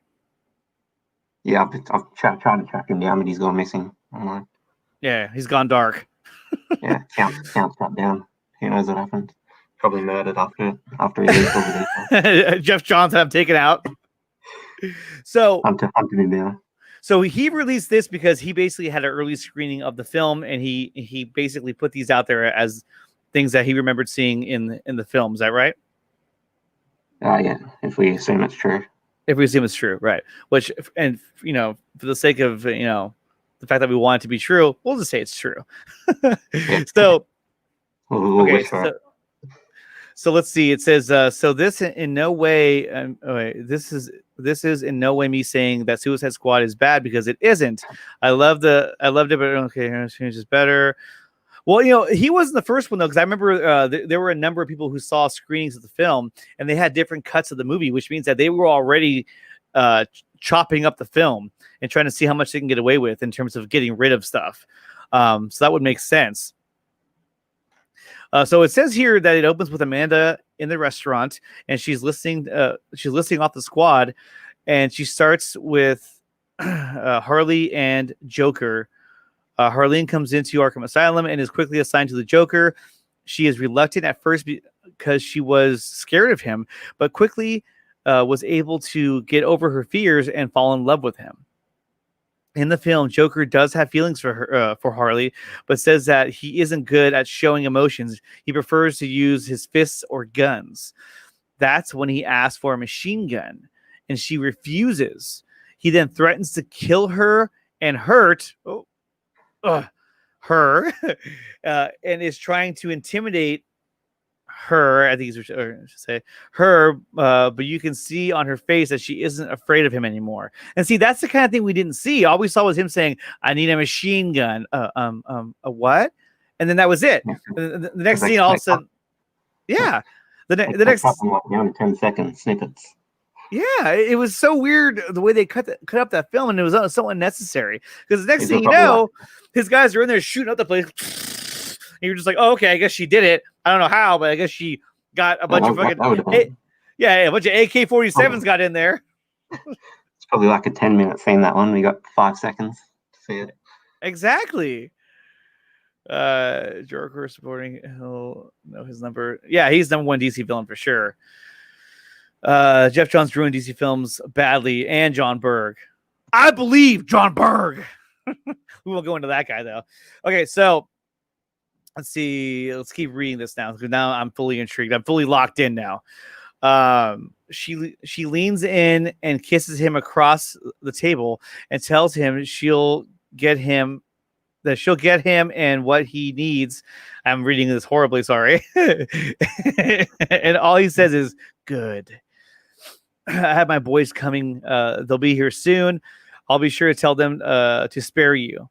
Yeah, I've tried to track him down, but he's gone missing online. Yeah, he's gone dark. Yeah, counts shut down. Who knows what happened? Probably murdered after he leaked all the details. Jeff Johns I'm taken out. So Hunted him down. So he released this because he basically had an early screening of the film, and he basically put these out there as things that he remembered seeing in the film. Is that right? Yeah, if we assume it's true. If we assume it's true, right? Which, and you know, for the sake of the fact that we want it to be true, we'll just say it's true. So, We'll okay, wish for it. so let's see. It says, so this in no way, this is in no way me saying that Suicide Squad is bad, because it isn't. I loved it, but okay, Change is better. Well, he wasn't the first one though, because I remember there were a number of people who saw screenings of the film, and they had different cuts of the movie, which means that they were already chopping up the film and trying to see how much they can get away with in terms of getting rid of stuff. So that would make sense. So it says here that it opens with Amanda in the restaurant, and she's listing off the squad, and she starts with Harley and Joker. Harleen comes into Arkham Asylum and is quickly assigned to the Joker. She is reluctant at first because she was scared of him, but quickly was able to get over her fears and fall in love with him. In the film, Joker does have feelings for her, for Harley, but says that he isn't good at showing emotions. He prefers to use his fists or guns. That's when he asks for a machine gun, and she refuses. He then threatens to kill her and hurt her, and is trying to intimidate her. I think I should say her, but you can see on her face that she isn't afraid of him anymore. And see, that's the kind of thing we didn't see. All we saw was him saying, "I need a machine gun." A what? And then that was it. The next scene, all of a sudden, yeah. The next, down 10 second snippets. yeah, it was so weird the way they cut up that film, and it was so unnecessary. Because the next thing you know, his guys are in there shooting up the place. And you're just like, oh, okay, I guess she did it. I don't know how, but I guess she got a bunch of fucking a bunch of AK-47s got in there. It's probably like a 10-minute scene, that one. We got 5 seconds to see it. Exactly. Joker supporting, he'll know his number. Yeah, he's number one DC villain for sure. Jeff Johns ruined DC films badly, and John Berg. I believe John Berg. We won't go into that guy though. Okay, so let's see. Let's keep reading this now, because now I'm fully intrigued. I'm fully locked in now. She leans in and kisses him across the table and tells him she'll get him and what he needs. I'm reading this horribly, sorry. And all he says is, "Good. I have my boys coming. They'll be here soon. I'll be sure to tell them to spare you.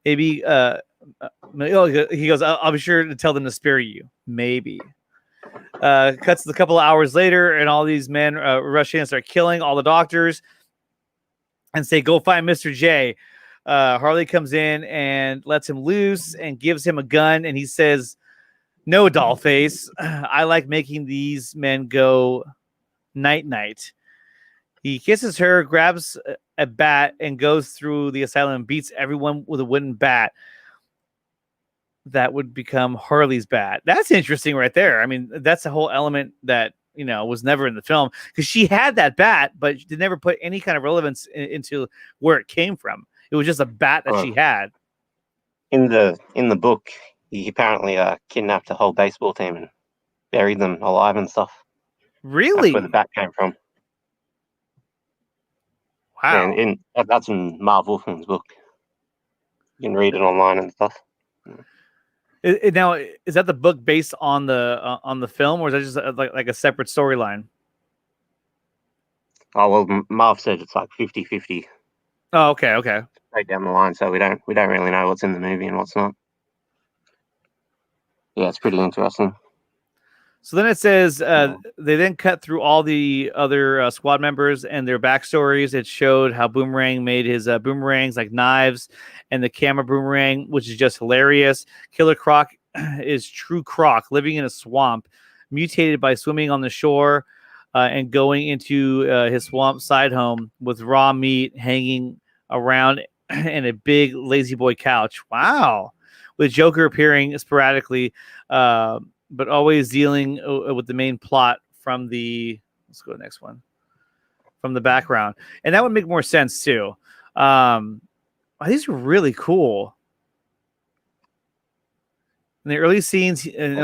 Maybe." He goes, I'll be sure to tell them to spare you. Maybe. Cuts a couple of hours later, and all these men rush in and start killing all the doctors and say, "Go find Mr. J." Harley comes in and lets him loose and gives him a gun, and he says, "No, Dollface. I like making these men go night-night." He kisses her, grabs a bat, and goes through the asylum and beats everyone with a wooden bat that would become Harley's bat. That's interesting right there. I mean, that's a whole element that, was never in the film, because she had that bat, but they never put any kind of relevance into where it came from. It was just a bat that she had. In the book, he apparently kidnapped a whole baseball team and buried them alive and stuff. Really? That's where the bat came from. Wow. And that's in Marv Wolfman's book. You can read it online and stuff. Now, is that the book based on the film, or is that just like a separate storyline? Oh, well, Marv said it's like 50-50. Oh, okay, okay. Straight down the line, so we don't really know what's in the movie and what's not. Yeah, it's pretty interesting. So then it says they then cut through all the other squad members and their backstories. It showed how Boomerang made his boomerangs like knives and the camera boomerang, which is just hilarious. Killer Croc is True Croc, living in a swamp, mutated by swimming on the shore and going into his swamp side home with raw meat hanging around and a big lazy boy couch. Wow. With Joker appearing sporadically. But always dealing with the main plot from the, let's go to the next one, from the background. And that would make more sense too. These are really cool. In the early scenes, in the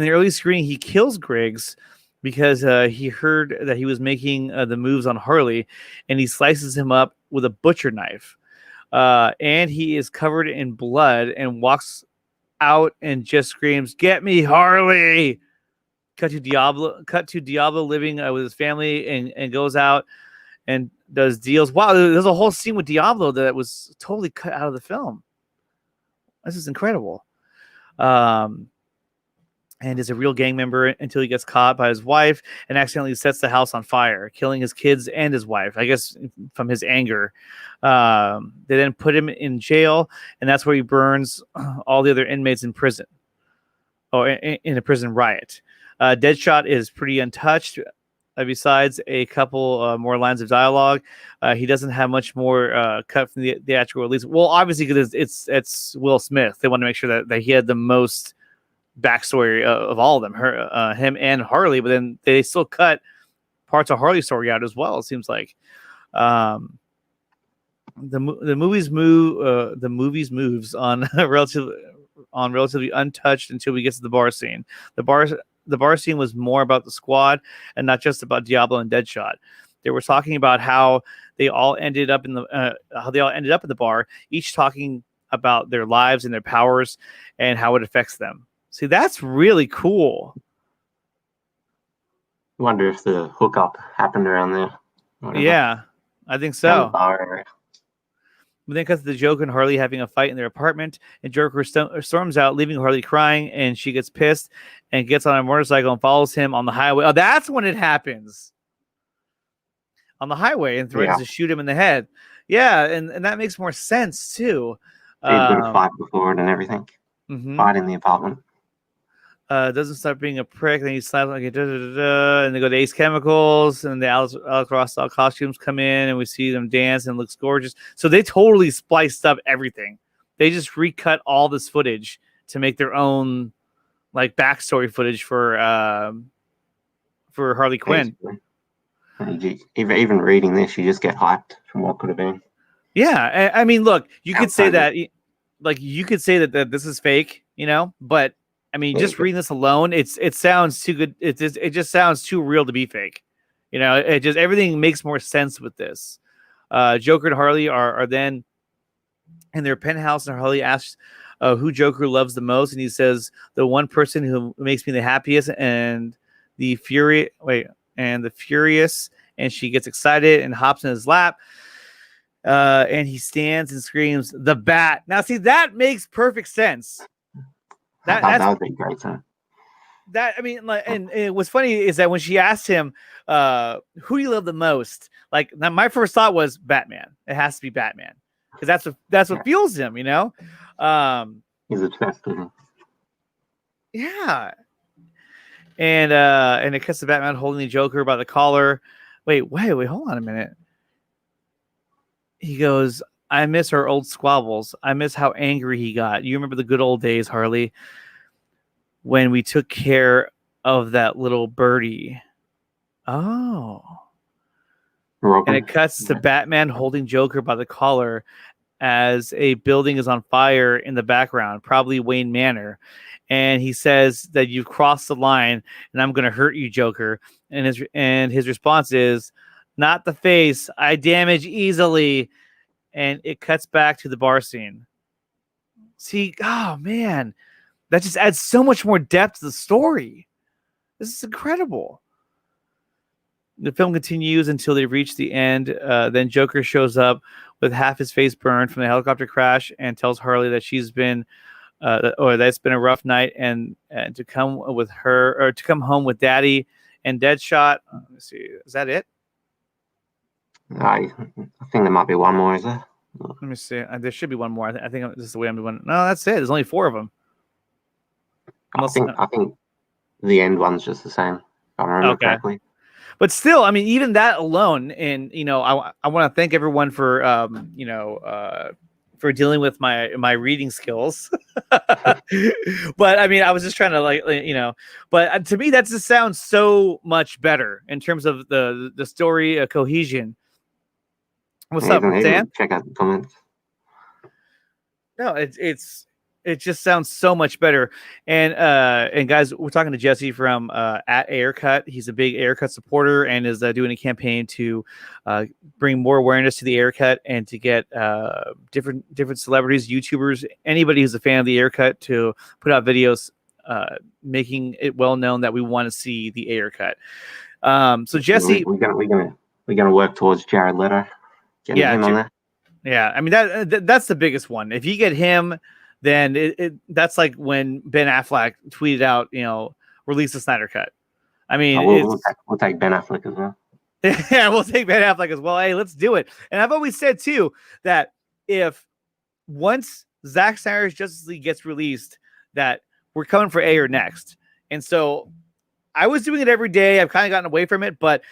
early screening, he kills Griggs because he heard that he was making the moves on Harley, and he slices him up with a butcher knife. And he is covered in blood and walks out and just screams, "Get me, Harley!" Cut to Diablo living with his family and goes out and does deals. Wow, there's a whole scene with Diablo that was totally cut out of the film. This is incredible. And is a real gang member until he gets caught by his wife and accidentally sets the house on fire, killing his kids and his wife, I guess, from his anger. They then put him in jail, and that's where he burns all the other inmates in prison, or in a prison riot. Deadshot is pretty untouched. Besides a couple more lines of dialogue, he doesn't have much more cut from the theatrical release. Well, obviously, because it's Will Smith. They want to make sure that he had the most backstory of all of them, him and Harley, but then they still cut parts of Harley's story out as well. It seems like the movies moves on relatively untouched until we get to the bar scene. The bar scene was more about the squad and not just about Diablo and Deadshot. They were talking about how they all ended up in the bar, each talking about their lives and their powers and how it affects them. See, that's really cool. I wonder if the hookup happened around there. Yeah, I think so. But then cuts to the Joker and Harley having a fight in their apartment, and Joker storms out, leaving Harley crying, and she gets pissed and gets on a motorcycle and follows him on the highway. Oh, that's when it happens. On the highway and threatens to shoot him in the head. Yeah, and that makes more sense, too. He'd been a fight before it and everything. Mm-hmm. Fight in the apartment. Doesn't start being a prick. Then he slaps like and they go to Ace Chemicals, and the Alex Ross style costumes come in, and we see them dance, and it looks gorgeous. So they totally spliced up everything. They just recut all this footage to make their own like backstory footage for Harley Quinn. Even reading this, you just get hyped from what could have been. Yeah, I mean, look, you could say that, like, you could say that this is fake, but. I mean, just reading this alone, it sounds too good. It just sounds too real to be fake. It just everything makes more sense with this. Joker and Harley are then in their penthouse, and Harley asks who Joker loves the most, and he says the one person who makes me the happiest, and the furious, and she gets excited and hops in his lap. And he stands and screams, "The Bat!" Now, see, that makes perfect sense. That would be great, huh? And what's funny is that when she asked him, "Who do you love the most?" Like, now my first thought was Batman. It has to be Batman because that's what fuels him, He's obsessed with him. Yeah. And it cuts to Batman holding the Joker by the collar. Wait, hold on a minute. He goes, "I miss our old squabbles. I miss how angry he got. You remember the good old days, Harley, when we took care of that little birdie." Oh. And it cuts to Batman holding Joker by the collar as a building is on fire in the background, probably Wayne Manor. And he says that you've crossed the line and I'm going to hurt you, Joker. And his response is, "Not the face. I damage easily." And it cuts back to the bar scene. See, oh man, that just adds so much more depth to the story. This is incredible. the film continues until they reach the end. Then Joker shows up with half his face burned from the helicopter crash and tells Harley that she's been, or that's been a rough night, and to come with her, or to come home with Daddy and Deadshot. Let me see, is that it? I think there might be one more, is there? Let me see. There should be one more. I think this is the way I'm doing. No, that's it. There's only 4 of them. I think the end one's just the same, if I remember correctly. But still, I mean, even that alone, and I want to thank everyone for for dealing with my reading skills. But I mean, I was just trying to but to me, that just sounds so much better in terms of the story cohesion. What's up, Dan? Check out the comments. No, it just sounds so much better. And guys, we're talking to Jesse from at Aircut. He's a big Aircut supporter and is doing a campaign to bring more awareness to the Aircut and to get different celebrities, YouTubers, anybody who's a fan of the Aircut to put out videos making it well known that we want to see the Aircut. So Jesse, we're gonna work towards Jared Leto. Getting him on there. Yeah, I mean that's the biggest one. If you get him, then that's like when Ben Affleck tweeted out, release the Snyder Cut. I mean, we'll take Ben Affleck as well. Yeah, we'll take Ben Affleck as well. Hey, let's do it. And I've always said too that if once Zack Snyder's Justice League gets released, that we're coming for Ayer next. And so I was doing it every day. I've kind of gotten away from it, but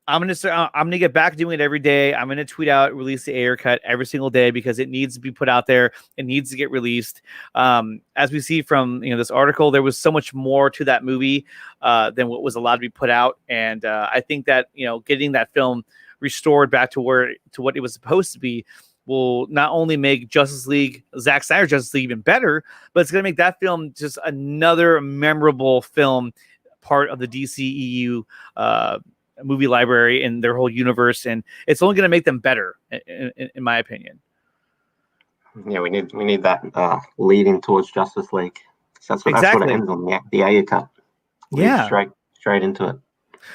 I'm gonna get back doing it every day. I'm gonna tweet out, release the Ayer cut every single day because it needs to be put out there. It needs to get released. As we see from this article, there was so much more to that movie than what was allowed to be put out, and I think that getting that film restored back to what it was supposed to be will not only make Justice League, Zack Snyder's Justice League, even better, but it's gonna make that film just another memorable film, part of the DCEU movie library and their whole universe, and it's only going to make them better, in my opinion. Yeah, we need that leading towards Justice League. That's what it ends on, the Ayer cut. Yeah, straight into it.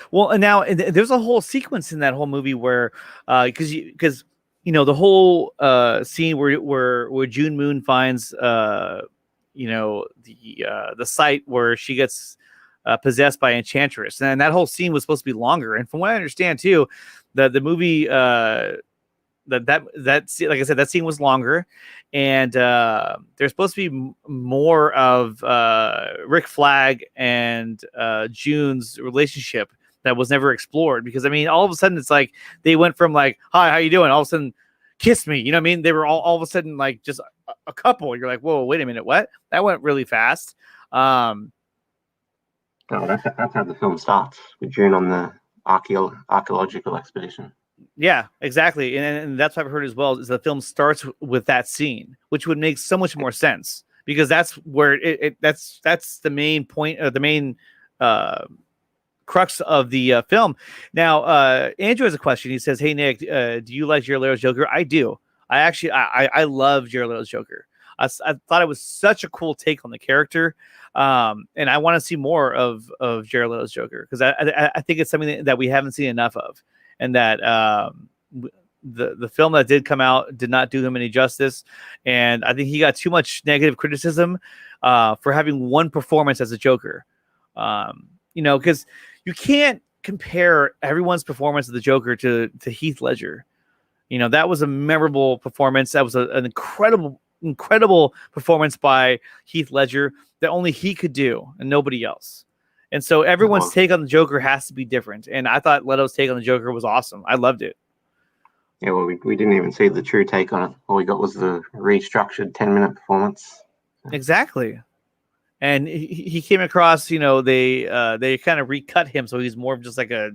Well, and now there's a whole sequence in that whole movie where, because the whole scene where June Moon finds the site where she gets possessed by Enchantress, and that whole scene was supposed to be longer. And from what I understand too, the movie that like I said, that scene was longer, and there's supposed to be more of Rick Flag and June's relationship that was never explored, because I mean, all of a sudden it's like they went from like, hi, how you doing, all of a sudden kiss me, what I mean? They were all of a sudden like just a couple. You're like, whoa, wait a minute, what? That went really fast. Oh, that's how the film starts, with June on the archaeological expedition. Yeah, exactly, and that's what I've heard as well. Is the film starts with that scene, which would make so much more sense, because that's where that's the main point, or the main crux of the film. Now, Andrew has a question. He says, "Hey Nick, do you like Jared Leto's Joker?" I do. I love Jared Leto's Joker. I thought it was such a cool take on the character, and I want to see more of Jared Leto's Joker, because I think it's something that we haven't seen enough of, and that the film that did come out did not do him any justice, and I think he got too much negative criticism for having one performance as a Joker, because you can't compare everyone's performance of the Joker to Heath Ledger. That was a memorable performance. That was an incredible performance by Heath Ledger that only he could do and nobody else. And so everyone's take on the Joker has to be different. And I thought Leto's take on the Joker was awesome. I loved it. Yeah, well, we didn't even see the true take on it. All we got was the restructured 10-minute performance. Exactly. And he came across, they kind of recut him, so he's more of just like a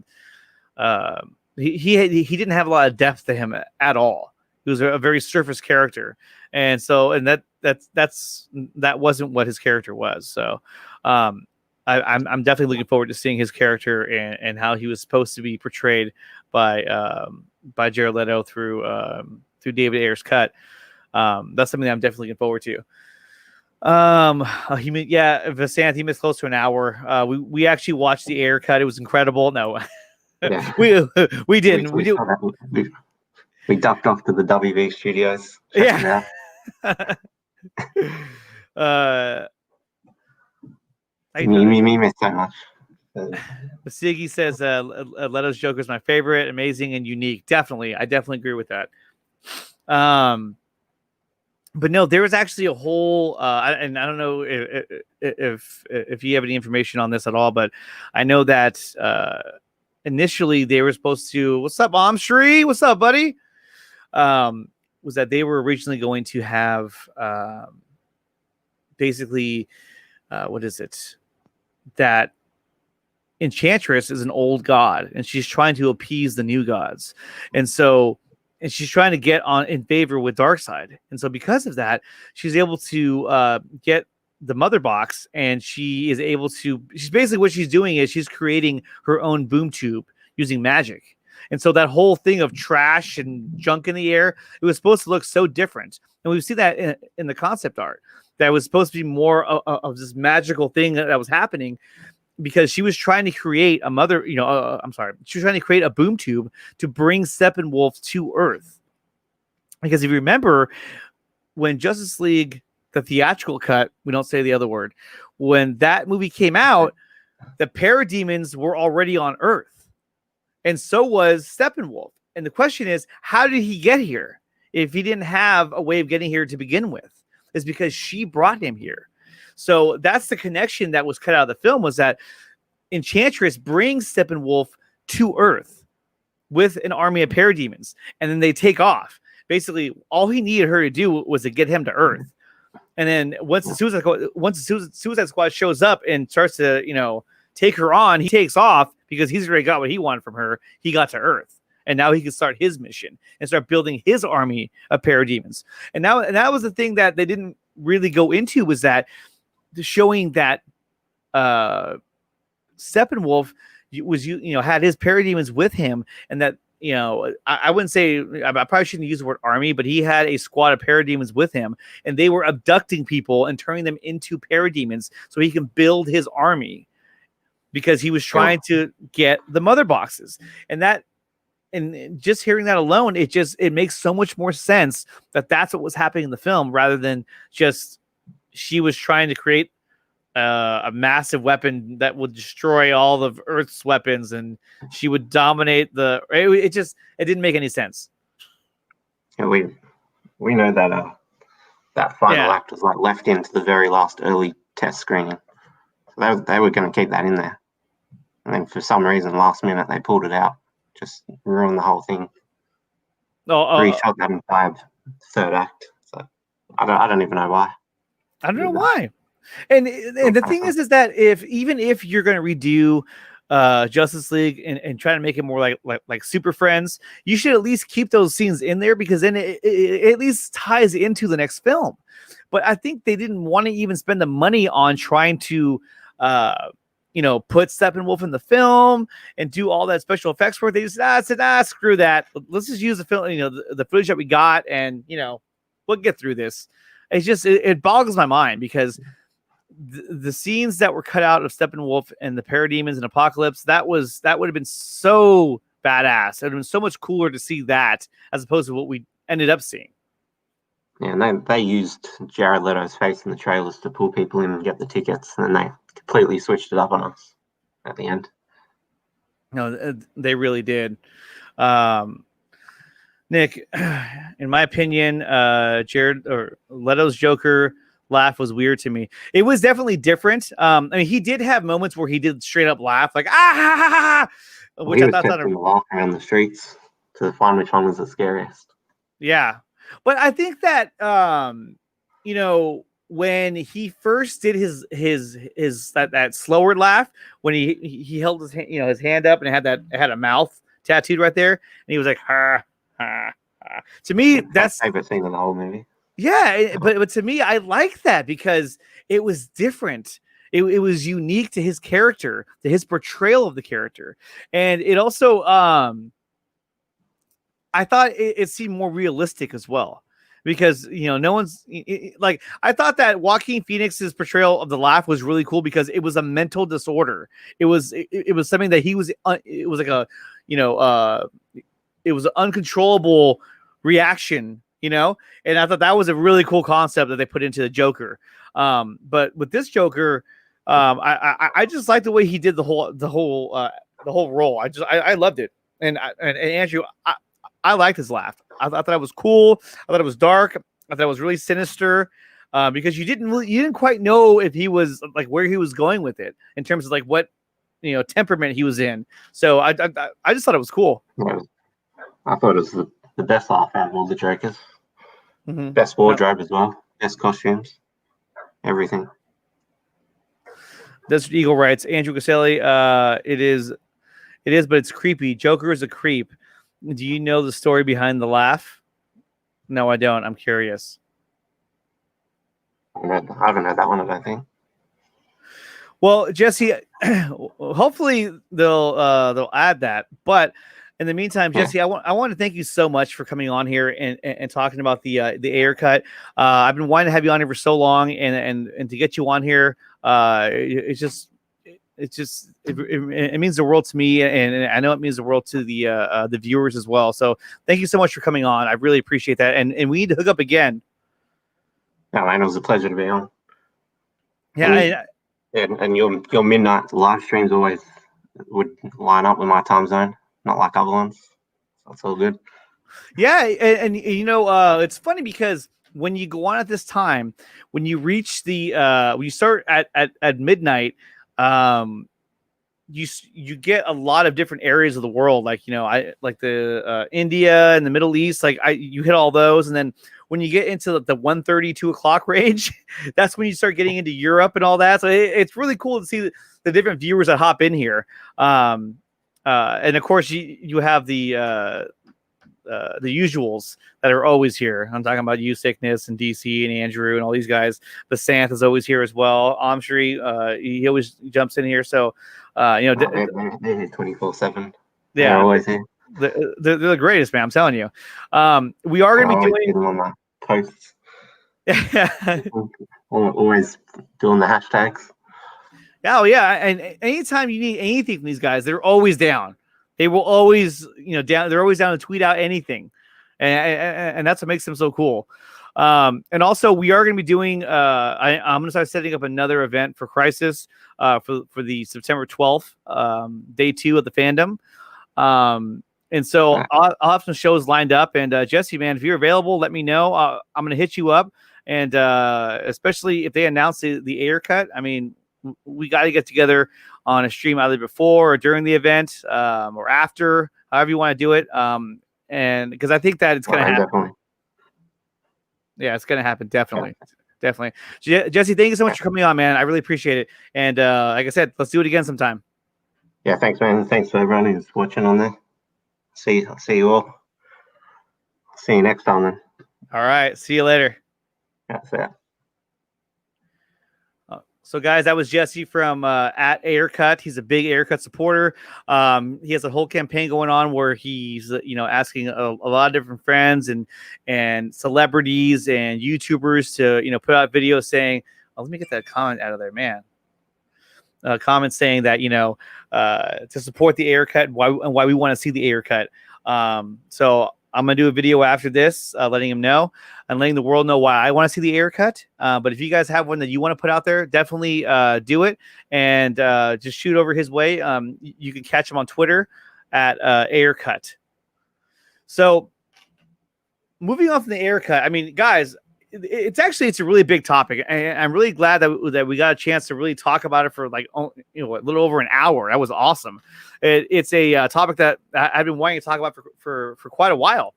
he didn't have a lot of depth to him at all. He was a very surface character, and that wasn't what his character was. So I'm definitely looking forward to seeing his character and how he was supposed to be portrayed by Jared Leto through David Ayer's cut. That's something that I'm definitely looking forward to. Vasanth, he missed close to an hour. We actually watched the air cut. It was incredible. No, Yeah. we didn't. We do. saw that. We ducked off to the WV studios. Checked it out. Me missed so much. Siggy says Leto's Joker is my favorite, amazing and unique. Definitely, I definitely agree with that. But no, there was actually a whole, and I don't know if you have any information on this at all, but I know that initially they were supposed to. What's up, Amshri? What's up, buddy? Was that they were originally going to have basically, what is it? That Enchantress is an old god, and she's trying to appease the new gods, and she's trying to get on in favor with Darkseid, and so because of that, she's able to get the mother box, and she is able to. She's basically what she's doing is she's creating her own boom tube using magic, and so that whole thing of trash and junk in the air, it was supposed to look so different, and we've seen that in the concept art that was supposed to be more of this magical thing that was happening. Because she was trying to create she was trying to create a boom tube to bring Steppenwolf to Earth. Because if you remember, when Justice League, the theatrical cut, we don't say the other word, when that movie came out, the parademons were already on Earth. And so was Steppenwolf. And the question is, how did he get here if he didn't have a way of getting here to begin with? It's because she brought him here. So that's the connection that was cut out of the film, was that Enchantress brings Steppenwolf to Earth with an army of parademons, and then they take off. Basically, all he needed her to do was to get him to Earth. And then once the Suicide Squad shows up and starts to, take her on, he takes off because he's already got what he wanted from her. He got to Earth. And now he can start his mission and start building his army of parademons. And that was the thing that they didn't really go into, was that showing that Steppenwolf was had his parademons with him, and that I wouldn't say, I probably shouldn't use the word army, but he had a squad of parademons with him, and they were abducting people and turning them into parademons so he can build his army, because he was trying to get the mother boxes. And just hearing that alone, it makes so much more sense that that's what was happening in the film, rather than just she was trying to create a massive weapon that would destroy all of Earth's weapons, and she would dominate it didn't make any sense. Yeah, we know that that final act was left into the very last early test screening. So they were going to keep that in there, and then for some reason, last minute they pulled it out, just ruined the whole thing. Reshot that entire third act. So I don't even know why. I don't know why. And the thing is that even if you're going to redo Justice League and try to make it more like Super Friends, you should at least keep those scenes in there, because then it at least ties into the next film. But I think they didn't want to even spend the money on trying to put Steppenwolf in the film and do all that special effects work. They just said, screw that. Let's just use the film, the footage that we got, and we'll get through this. It's just it boggles my mind, because the scenes that were cut out of Steppenwolf and the parademons and Apocalypse, that would have been so badass. It would have been so much cooler to see that as opposed to what we ended up seeing. Yeah, and they used Jared Leto's face in the trailers to pull people in and get the tickets, and then they completely switched it up on us at the end. No, they really did. Nick, in my opinion, Jared or Leto's Joker laugh was weird to me. It was definitely different. I mean, he did have moments where he did straight up laugh, like which I thought walking around the streets to find which one was the scariest. Yeah, but I think that when he first did his that slower laugh, when he held his his hand up and it had a mouth tattooed right there, and he was like ha. To me, that's my favorite scene in the whole movie. Yeah, but to me, I like that because it was different. It was unique to his character, to his portrayal of the character, and it also, I thought it seemed more realistic as well. because no one's like, I thought that Joaquin Phoenix's portrayal of the laugh was really cool because it was a mental disorder. It was something that he was it was like a it was an uncontrollable reaction, and I thought that was a really cool concept that they put into the Joker. But with this Joker, I just like the way he did the whole role. I loved it. And Andrew, I liked his laugh. I thought it was cool. I thought it was dark. I thought it was really sinister, because you didn't quite know if he was like where he was going with it in terms of like what temperament he was in. So I just thought it was cool. Yeah, I thought it was the best laugh out of all the Jokers. Mm-hmm. Best wardrobe as well. Best costumes. Everything. Desert Eagle writes, Andrew Caselli, it is, but it's creepy. Joker is a creep. Do you know the story behind the laugh? No, I don't. I'm curious. I haven't heard that one, I don't think. Well, Jesse, hopefully they'll add that. But in the meantime, Jesse, I want to thank you so much for coming on here and talking about the Ayer cut. I've been wanting to have you on here for so long, and to get you on here, it means the world to me, and I know it means the world to the viewers as well. So thank you so much for coming on. I really appreciate that, and we need to hook up again. No, man, it was a pleasure to be on. Yeah, and your midnight live streams always would line up with my time zone, not like other ones. That's all good. Yeah, and it's funny because when you go on at this time, when you reach when you start at midnight, you get a lot of different areas of the world, like I like the India and the Middle East, like you hit all those, and then when you get into the 1:30, 2 o'clock range, that's when you start getting into Europe and all that. So it's really cool to see the different viewers that hop in here, and of course you have the usuals that are always here. I'm talking about you, Sickness, and DC, and Andrew, and all these guys. The Santh is always here as well. Amshri, he always jumps in here. So, they're here 24/7. Yeah, they're always here. They're the greatest, man. I'm telling you. We are going to be doing them on my posts. Always doing the hashtags. Oh yeah, and anytime you need anything from these guys, they're always down. They will always, down. They're always down to tweet out anything, and that's what makes them so cool. And also, we are going to be doing. I'm going to start setting up another event for Crisis for the September 12th, day 2 of the fandom. And so I'll have some shows lined up. And Jesse, man, if you're available, let me know. I'm going to hit you up, and especially if they announce the Ayer cut. I mean, we got to get together on a stream either before or during the event, or after, however you want to do it. And because I think that it's going to happen. Definitely. Yeah, it's going to happen. Definitely. Definitely. Jesse, thank you so much for coming on, man. I really appreciate it. And like I said, let's do it again sometime. Yeah, thanks, man. Thanks for everyone who's watching on there. See you all. See you next time then. All right. See you later. That's it. So, guys, that was Jesse from at Ayer cut. He's a big Ayer cut supporter. He has a whole campaign going on where he's, asking a lot of different friends and celebrities and YouTubers to, put out videos saying, "Oh, let me get that comment out of there, man." Comments saying that to support the Ayer cut and why we want to see the Ayer cut. So I'm gonna do a video after this, letting him know and letting the world know why I want to see the Ayer cut. But if you guys have one that you want to put out there, definitely do it and just shoot over his way. You can catch him on Twitter at Ayer cut. So moving on from the Ayer cut, I mean, guys, it's a really big topic, and I'm really glad that we got a chance to really talk about it for like a little over an hour. That was awesome. It's a topic that I've been wanting to talk about for quite a while.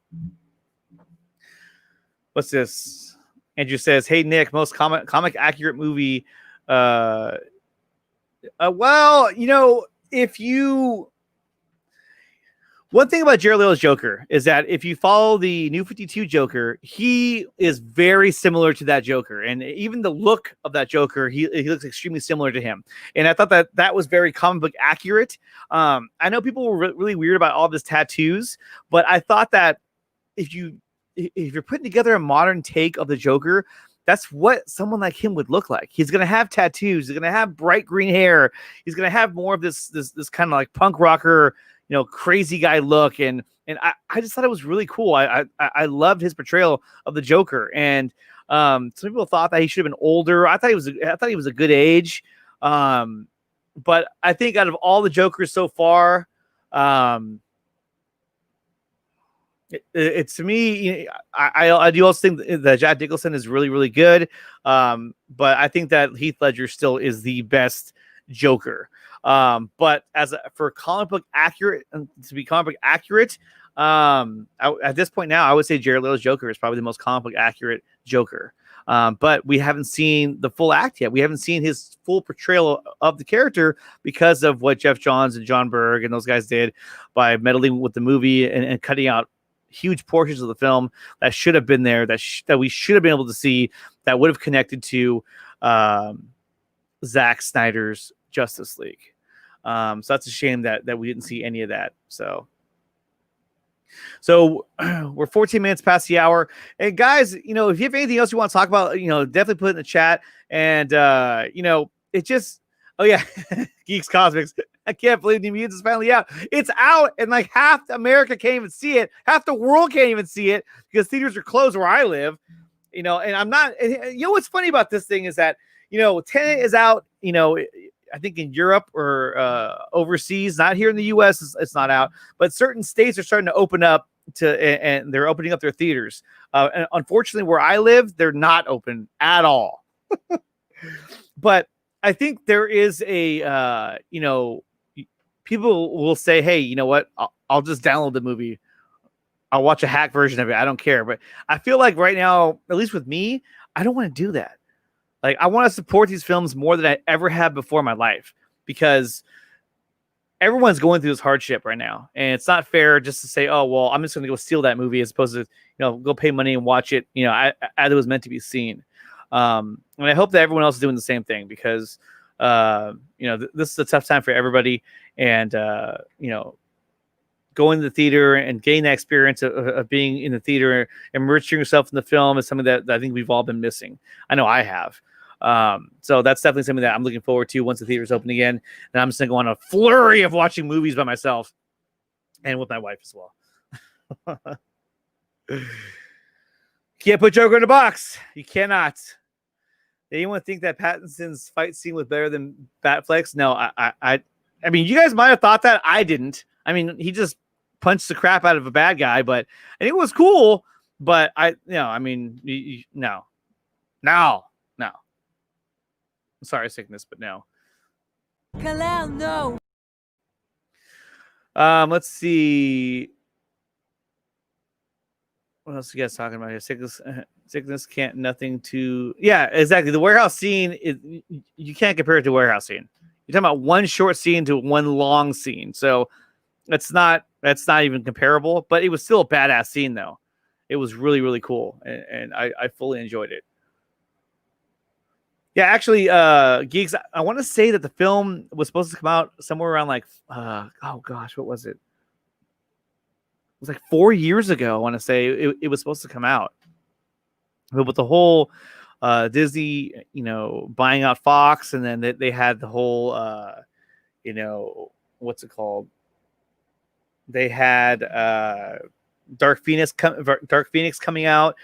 What's this? Andrew says, "Hey Nick, most comic accurate movie." Well, if you. One thing about Jared Leto's Joker is that if you follow the New 52 Joker, he is very similar to that Joker. And even the look of that Joker, he looks extremely similar to him. And I thought that was very comic book accurate. I know people were really weird about all of his tattoos, but I thought that if you if you're putting together a modern take of the Joker, that's what someone like him would look like. He's gonna have tattoos. He's gonna have bright green hair. He's gonna have more of this kind of like punk rocker, crazy guy look. And I just thought it was really cool. I loved his portrayal of the Joker. And some people thought that he should have been older. I thought he was a good age. But I think out of all the Jokers so far, it's to me, I do also think that Jack Nicholson is really, really good. But I think that Heath Ledger still is the best Joker. But for comic book accurate, to be comic book accurate, at this point now, I would say Jared Leto's Joker is probably the most comic book accurate Joker. But we haven't seen the full act yet. We haven't seen his full portrayal of the character because of what Jeff Johns and John Berg and those guys did by meddling with the movie and cutting out huge portions of the film that should have been there, that we should have been able to see, that would have connected to Zack Snyder's Justice League. So that's a shame that we didn't see any of that. So we're 14 minutes past the hour. And guys, if you have anything else you want to talk about, definitely put it in the chat. And it just, oh yeah, Geeks Cosmics. I can't believe New Mutants is finally out. It's out, and like half America can't even see it. Half the world can't even see it because theaters are closed where I live. And I'm not. What's funny about this thing is that Tenet is out. I think in Europe or overseas, not here in the U.S. It's not out, but certain states are starting to open up and they're opening up their theaters. And unfortunately, where I live, they're not open at all. But I think there is a people will say, hey, you know what? I'll just download the movie. I'll watch a hack version of it. I don't care. But I feel like right now, at least with me, I don't want to do that. Like, I want to support these films more than I ever have before in my life because everyone's going through this hardship right now. And it's not fair just to say, oh, well, I'm just going to go steal that movie as opposed to, go pay money and watch it, as it was meant to be seen. And I hope that everyone else is doing the same thing because, this is a tough time for everybody. And, going to the theater and getting that experience of being in the theater, immersing yourself in the film is something that I think we've all been missing. I know I have. So that's definitely something that I'm looking forward to once the theaters open again. And I'm just going to go on a flurry of watching movies by myself and with my wife as well. Can't put Joker in a box. You cannot. Anyone think that Pattinson's fight scene was better than Batfleck's? No, I mean, you guys might have thought that. I didn't. I mean, he just punched the crap out of a bad guy, and it was cool. But no. I'm sorry, Sickness, but no. Kalel, no. Let's see. What else are you guys talking about here? Sickness can't nothing to. Yeah, exactly. The warehouse scene you can't compare it to warehouse scene. You're talking about one short scene to one long scene, so that's not even comparable. But it was still a badass scene, though. It was really, really cool, and I fully enjoyed it. Yeah, actually, Geeks, I want to say that the film was supposed to come out somewhere around like, oh gosh, what was it? It was like 4 years ago. I want to say it was supposed to come out, but with the whole Disney, buying out Fox, and then they had the whole, what's it called? They had Dark Phoenix coming out.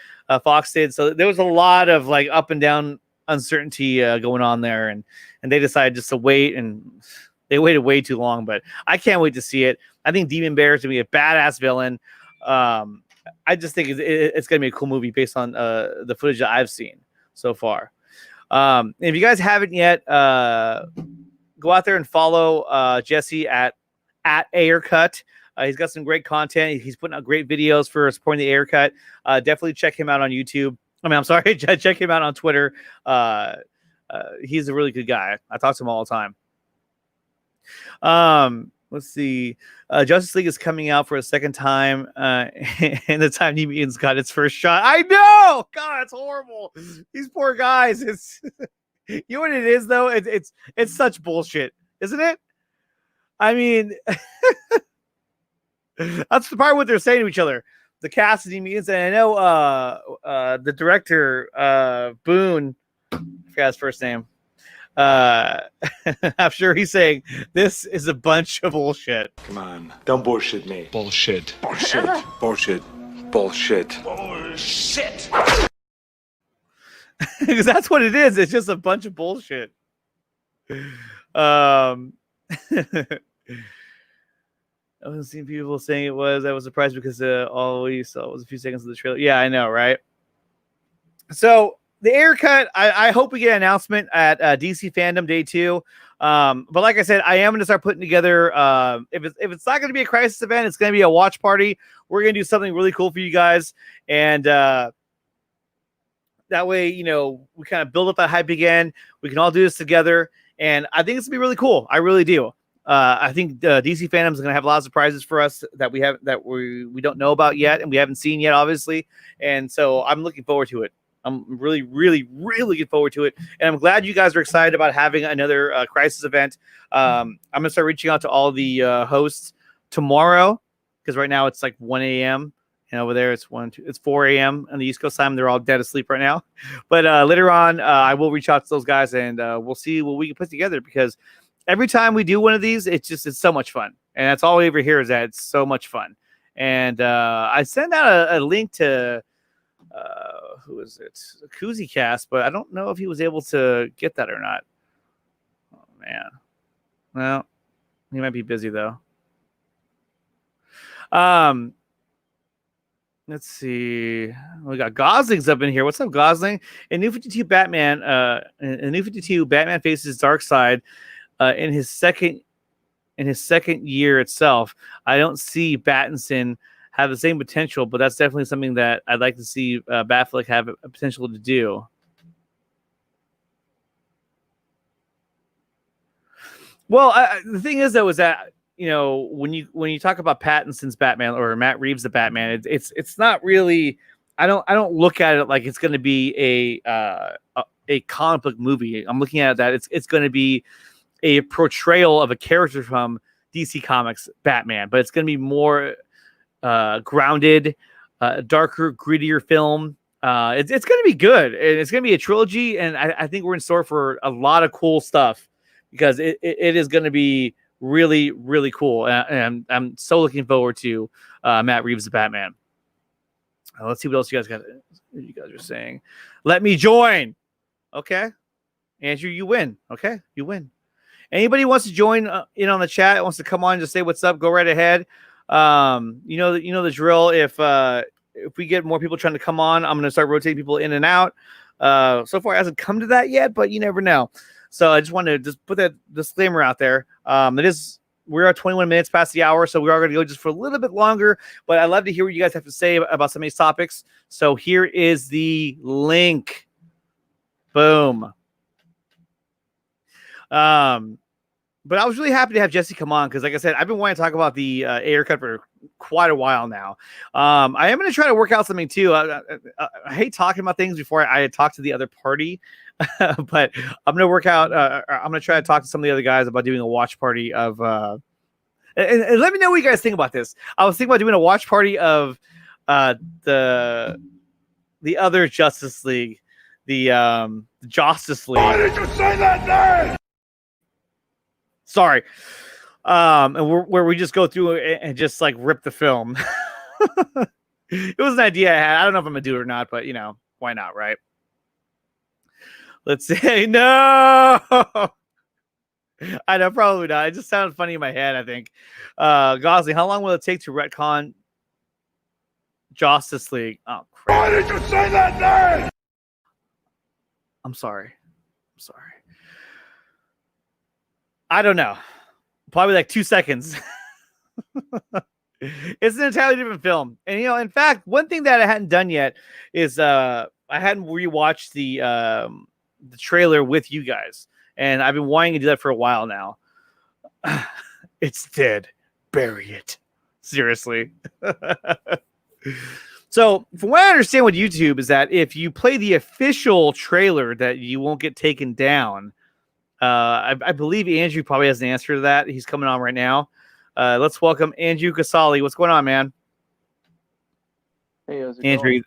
Fox did, so there was a lot of like up and down uncertainty going on there, and they decided just to wait, and they waited way too long. But I can't wait to see it. I think Demon Bear is gonna be a badass villain. I just think it's gonna be a cool movie based on the footage that I've seen so far. If you guys haven't yet, go out there and follow Jesse at Aircut. He's got some great content. He's putting out great videos for supporting the Aircut. Definitely check him out on YouTube. I'm sorry, check him out on Twitter. He's a really good guy. I talk to him all the time. Let's see. Justice League is coming out for a second time, and the time New Mutants got its first shot. I know! God, it's horrible. These poor guys. It's you know what it is, though? It's such bullshit, isn't it? I mean, that's the part what they're saying to each other. the casting meetings, and I know the director Boone, I forgot his first name. I'm sure he's saying this is a bunch of bullshit. Come on, don't bullshit me. Bullshit. Bullshit. Bullshit. Bullshit. Bullshit. Because that's what it is. It's just a bunch of bullshit. I wasn't seeing people saying it was. I was surprised because all we saw was a few seconds of the trailer. Yeah, I know, right? So the air cut, I hope we get an announcement at DC Fandom Day 2. But like I said, I am going to start putting together. If it's not going to be a crisis event, it's going to be a watch party. We're going to do something really cool for you guys, and that way, you know, we kind of build up that hype again. We can all do this together, and I think it's gonna be really cool. I really do. I think DC Fandom is gonna have a lot of surprises for us that we don't know about yet, and we haven't seen yet, obviously. And so I'm looking forward to it. I'm really, really, really looking forward to it, and I'm glad you guys are excited about having another crisis event. I'm gonna start reaching out to all the hosts tomorrow, because right now it's like 1 a.m. and over there it's 4 a.m. on the East Coast time. They're all dead asleep right now. But later on, I will reach out to those guys, and we'll see what we can put together, because every time we do one of these, it's so much fun, and that's all we ever hear, is that it's so much fun. And I sent out a link to who is it? Koozie Cast, but I don't know if he was able to get that or not. Oh man, well, he might be busy though. Let's see. We got Gosling's up in here. What's up, Gosling? In New 52 Batman, in New 52, Batman faces Darkseid in his second year itself. I don't see Pattinson have the same potential, but that's definitely something that I'd like to see Batfleck have a potential to do. Well, the thing is, though, is that, you know, when you talk about Pattinson's Batman or Matt Reeves' the Batman, it's not really. I don't look at it like it's going to be a comic book movie. I'm looking at that it's going to be a portrayal of a character from DC Comics Batman, but it's going to be more grounded, darker, grittier film. It's going to be good, and it's going to be a trilogy, and I think we're in store for a lot of cool stuff, because it is going to be really, really cool, and I'm so looking forward to Matt Reeves' the Batman. Let's see what else you guys are saying. Let me join. Okay, Andrew, you win. Okay, you win. Anybody wants to join in on the chat, wants to come on and just say what's up, go right ahead. You know the drill. If we get more people trying to come on, I'm going to start rotating people in and out. So far, it hasn't come to that yet, but you never know. So I just wanted to just put that disclaimer out there. We're at 21 minutes past the hour, so we are going to go just for a little bit longer. But I'd love to hear what you guys have to say about some of these topics. So here is the link. Boom. But I was really happy to have Jesse come on, because, like I said, I've been wanting to talk about the air cut for quite a while now. I am going to try to work out something too. I hate talking about things before I talk to the other party, but I'm going to work out. I'm going to try to talk to some of the other guys about doing a watch party of. And let me know what you guys think about this. I was thinking about doing a watch party of the other Justice League, the Justice League. Why did you say that name? Sorry. And where we just go through and just like rip the film. It was an idea I had. I don't know if I'm gonna do it or not, but you know, why not, right? Let's say no. I know, probably not. It just sounded funny in my head, I think. Gosling, how long will it take to retcon Justice League? Oh crap. Why did you say that name? I'm sorry. I don't know. Probably like 2 seconds. It's an entirely different film. And, you know, in fact, one thing that I hadn't done yet is I hadn't rewatched the trailer with you guys. And I've been wanting to do that for a while now. It's dead. Bury it. Seriously. So, from what I understand with YouTube is that if you play the official trailer, that you won't get taken down. I believe Andrew probably has an answer to that. He's coming on right now. Let's welcome Andrew Casali. What's going on, man? Hey, how's it Andrew, going?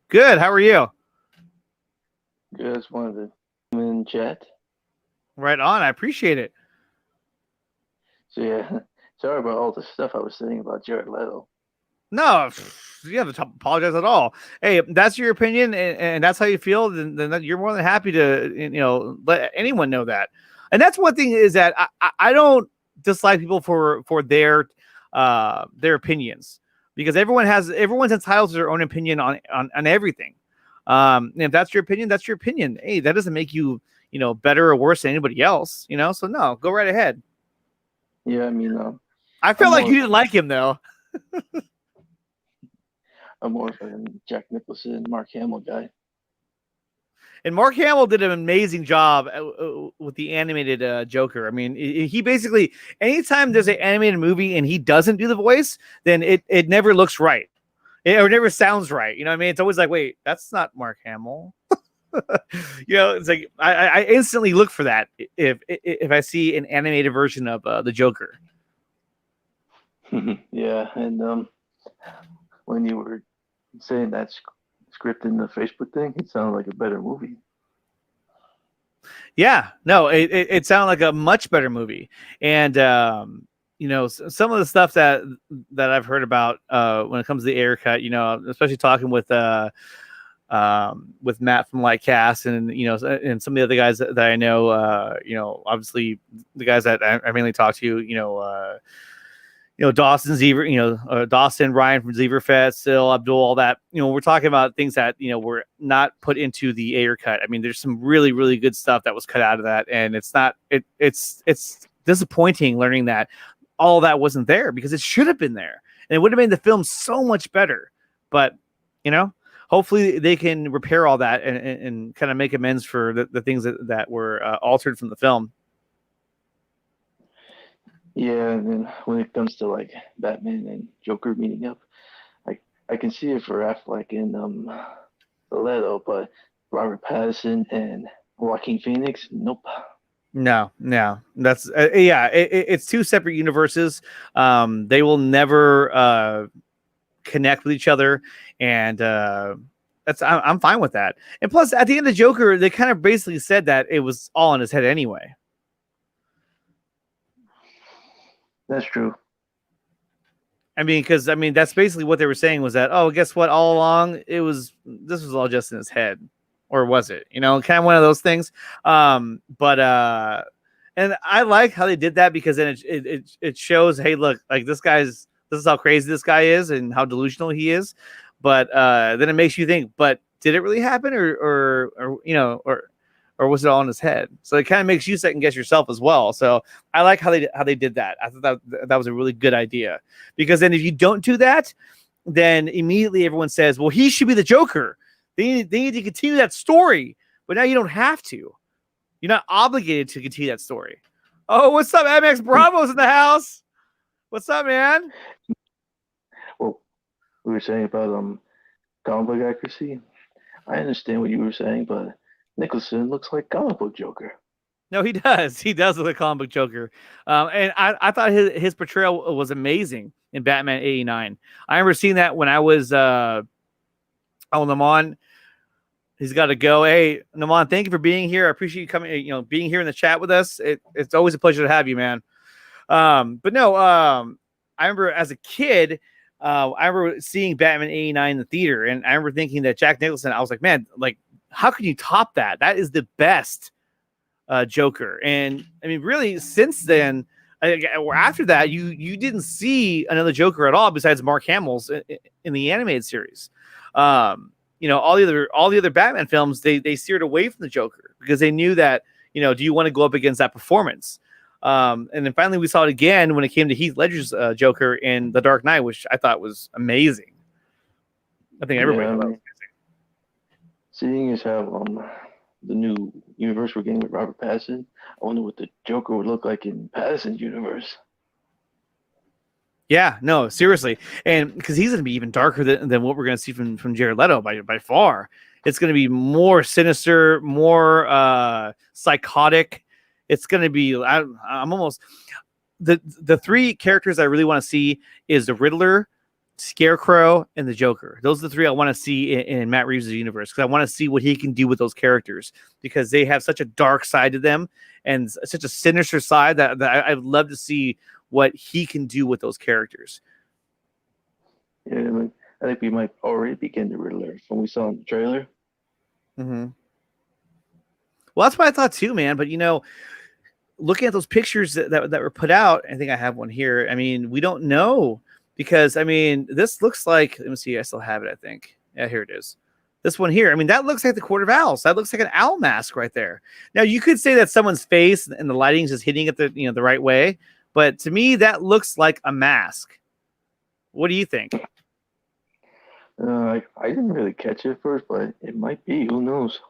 good. How are you? Good. Just wanted to come in and chat. Right on. I appreciate it. So yeah, sorry about all the stuff I was saying about Jared Leto. No, you have to apologize at all. Hey, if that's your opinion, and that's how you feel. Then you're more than happy to let anyone know that. And that's one thing is that I don't dislike people for their opinions, because everyone's entitled to their own opinion on everything. And if that's your opinion, that's your opinion. Hey, that doesn't make you better or worse than anybody else. So no, go right ahead. Yeah, I mean, I feel like you didn't like him though. I'm more of a Jack Nicholson, Mark Hamill guy. And Mark Hamill did an amazing job with the animated Joker. I mean, he basically, anytime there's an animated movie and he doesn't do the voice, then it never looks right. It never sounds right. You know what I mean? It's always like, wait, that's not Mark Hamill. It's like I instantly look for that if I see an animated version of the Joker. Yeah, and when you were saying that script in the Facebook thing, it sounded like a better movie. Yeah, no, it sounded like a much better movie. And some of the stuff that I've heard about when it comes to the air cut, especially talking with Matt from Lightcast, and and some of the other guys that I know, obviously the guys that I mainly talk to, Dawson Zever, Dawson, Ryan from Zeverfest, Sil, Abdul, all that. We're talking about things that were not put into the air cut. I mean, there's some really, really good stuff that was cut out of that, and it's not. It's disappointing learning that all that wasn't there, because it should have been there, and it would have made the film so much better. But hopefully they can repair all that and kind of make amends for the things that were altered from the film. Yeah, and then when it comes to like Batman and Joker meeting up, I can see it for Affleck and Leto, but Robert Pattinson and Joaquin Phoenix, nope. No, that's it's two separate universes. They will never connect with each other, and I'm fine with that. And plus, at the end of Joker, they kind of basically said that it was all in his head anyway. That's true. I mean, because that's basically what they were saying, was that, oh, guess what? All along, this was all just in his head, or was it? Kind of one of those things. And I like how they did that, because then it shows, hey, look, like this is how crazy this guy is and how delusional he is. But then it makes you think, but did it really happen, or was it all in his head? So it kind of makes you second guess yourself as well. So I like how they did that. I thought that was a really good idea, because then if you don't do that, then immediately everyone says, well, he should be the Joker. They need to continue that story, but now you don't have to. You're not obligated to continue that story. Oh, what's up, MX Bravo's in the house? What's up, man? Well, we were saying about comic book accuracy. I understand what you were saying, but Nicholson looks like comic book Joker. No, he does. He does look like a comic book Joker. And I thought his portrayal was amazing in Batman 89. I remember seeing that when I was Naman. He's got to go. Hey, Naman, thank you for being here. I appreciate you coming, being here in the chat with us. It's always a pleasure to have you, man. But no, I remember as a kid, I remember seeing Batman 89 in the theater, and I remember thinking that Jack Nicholson, I was like, man, like, how can you top that? That is the best Joker. And I mean, really, since then, or after that, you didn't see another Joker at all besides Mark Hamill's in the animated series. All the other Batman films, they steered away from the Joker, because they knew that, do you want to go up against that performance? And then finally we saw it again when it came to Heath Ledger's Joker in The Dark Knight, which I thought was amazing. I think everybody thought it was amazing. Seeing as how the new universe we're getting with Robert Pattinson, I wonder what the Joker would look like in Pattinson's universe. Yeah, no, seriously. And because he's going to be even darker than what we're going to see from Jared Leto by far. It's going to be more sinister, more psychotic. It's going to be, I'm almost, the three characters I really want to see is the Riddler, Scarecrow, and the Joker. Those are the three I want to see in Matt Reeves' universe, because I want to see what he can do with those characters, because they have such a dark side to them and such a sinister side that I'd love to see what he can do with those characters. Yeah, I mean, I think we might already begin the Riddler from we saw in the trailer. Mm-hmm. Well, that's what I thought too, man. But looking at those pictures that were put out, I think I have one here. I mean, we don't know, because I mean, this looks like, let me see, I still have it, I think. Yeah, here it is. This one here. I mean, that looks like the Court of Owls. That looks like an owl mask right there. Now, you could say that someone's face and the lighting is just hitting it the right way, but to me, that looks like a mask. What do you think? I didn't really catch it at first, but it might be. Who knows?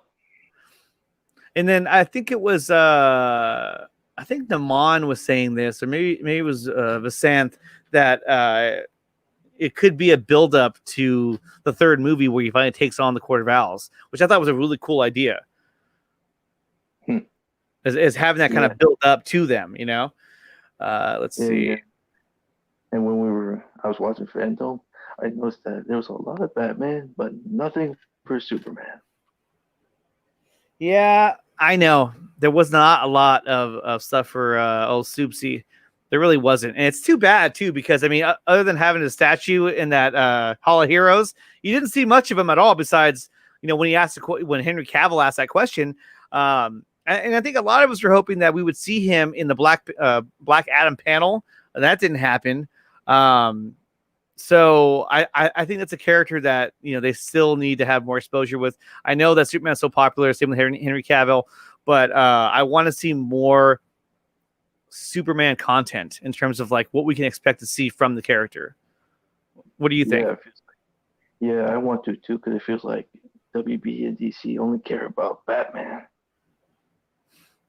And then I think it was I think Naman was saying this, or maybe it was Vasanth, that it could be a build-up to the third movie where he finally takes on the Court of Owls, which I thought was a really cool idea. As having that kind of build up to them, Let's see. Yeah. And when I was watching Phantom, I noticed that there was a lot of Batman, but nothing for Superman. Yeah, I know. There was not a lot of stuff for old Soupsy. There really wasn't. And it's too bad, too, because, I mean, other than having a statue in that Hall of Heroes, you didn't see much of him at all besides, when when Henry Cavill asked that question. And I think a lot of us were hoping that we would see him in the Black Adam panel. And that didn't happen. So I think that's a character that, they still need to have more exposure with. I know that Superman's so popular, same with Henry Cavill, but I want to see more Superman content in terms of like what we can expect to see from the character. What do you think? Yeah, I want to too, because it feels like WB and DC only care about Batman.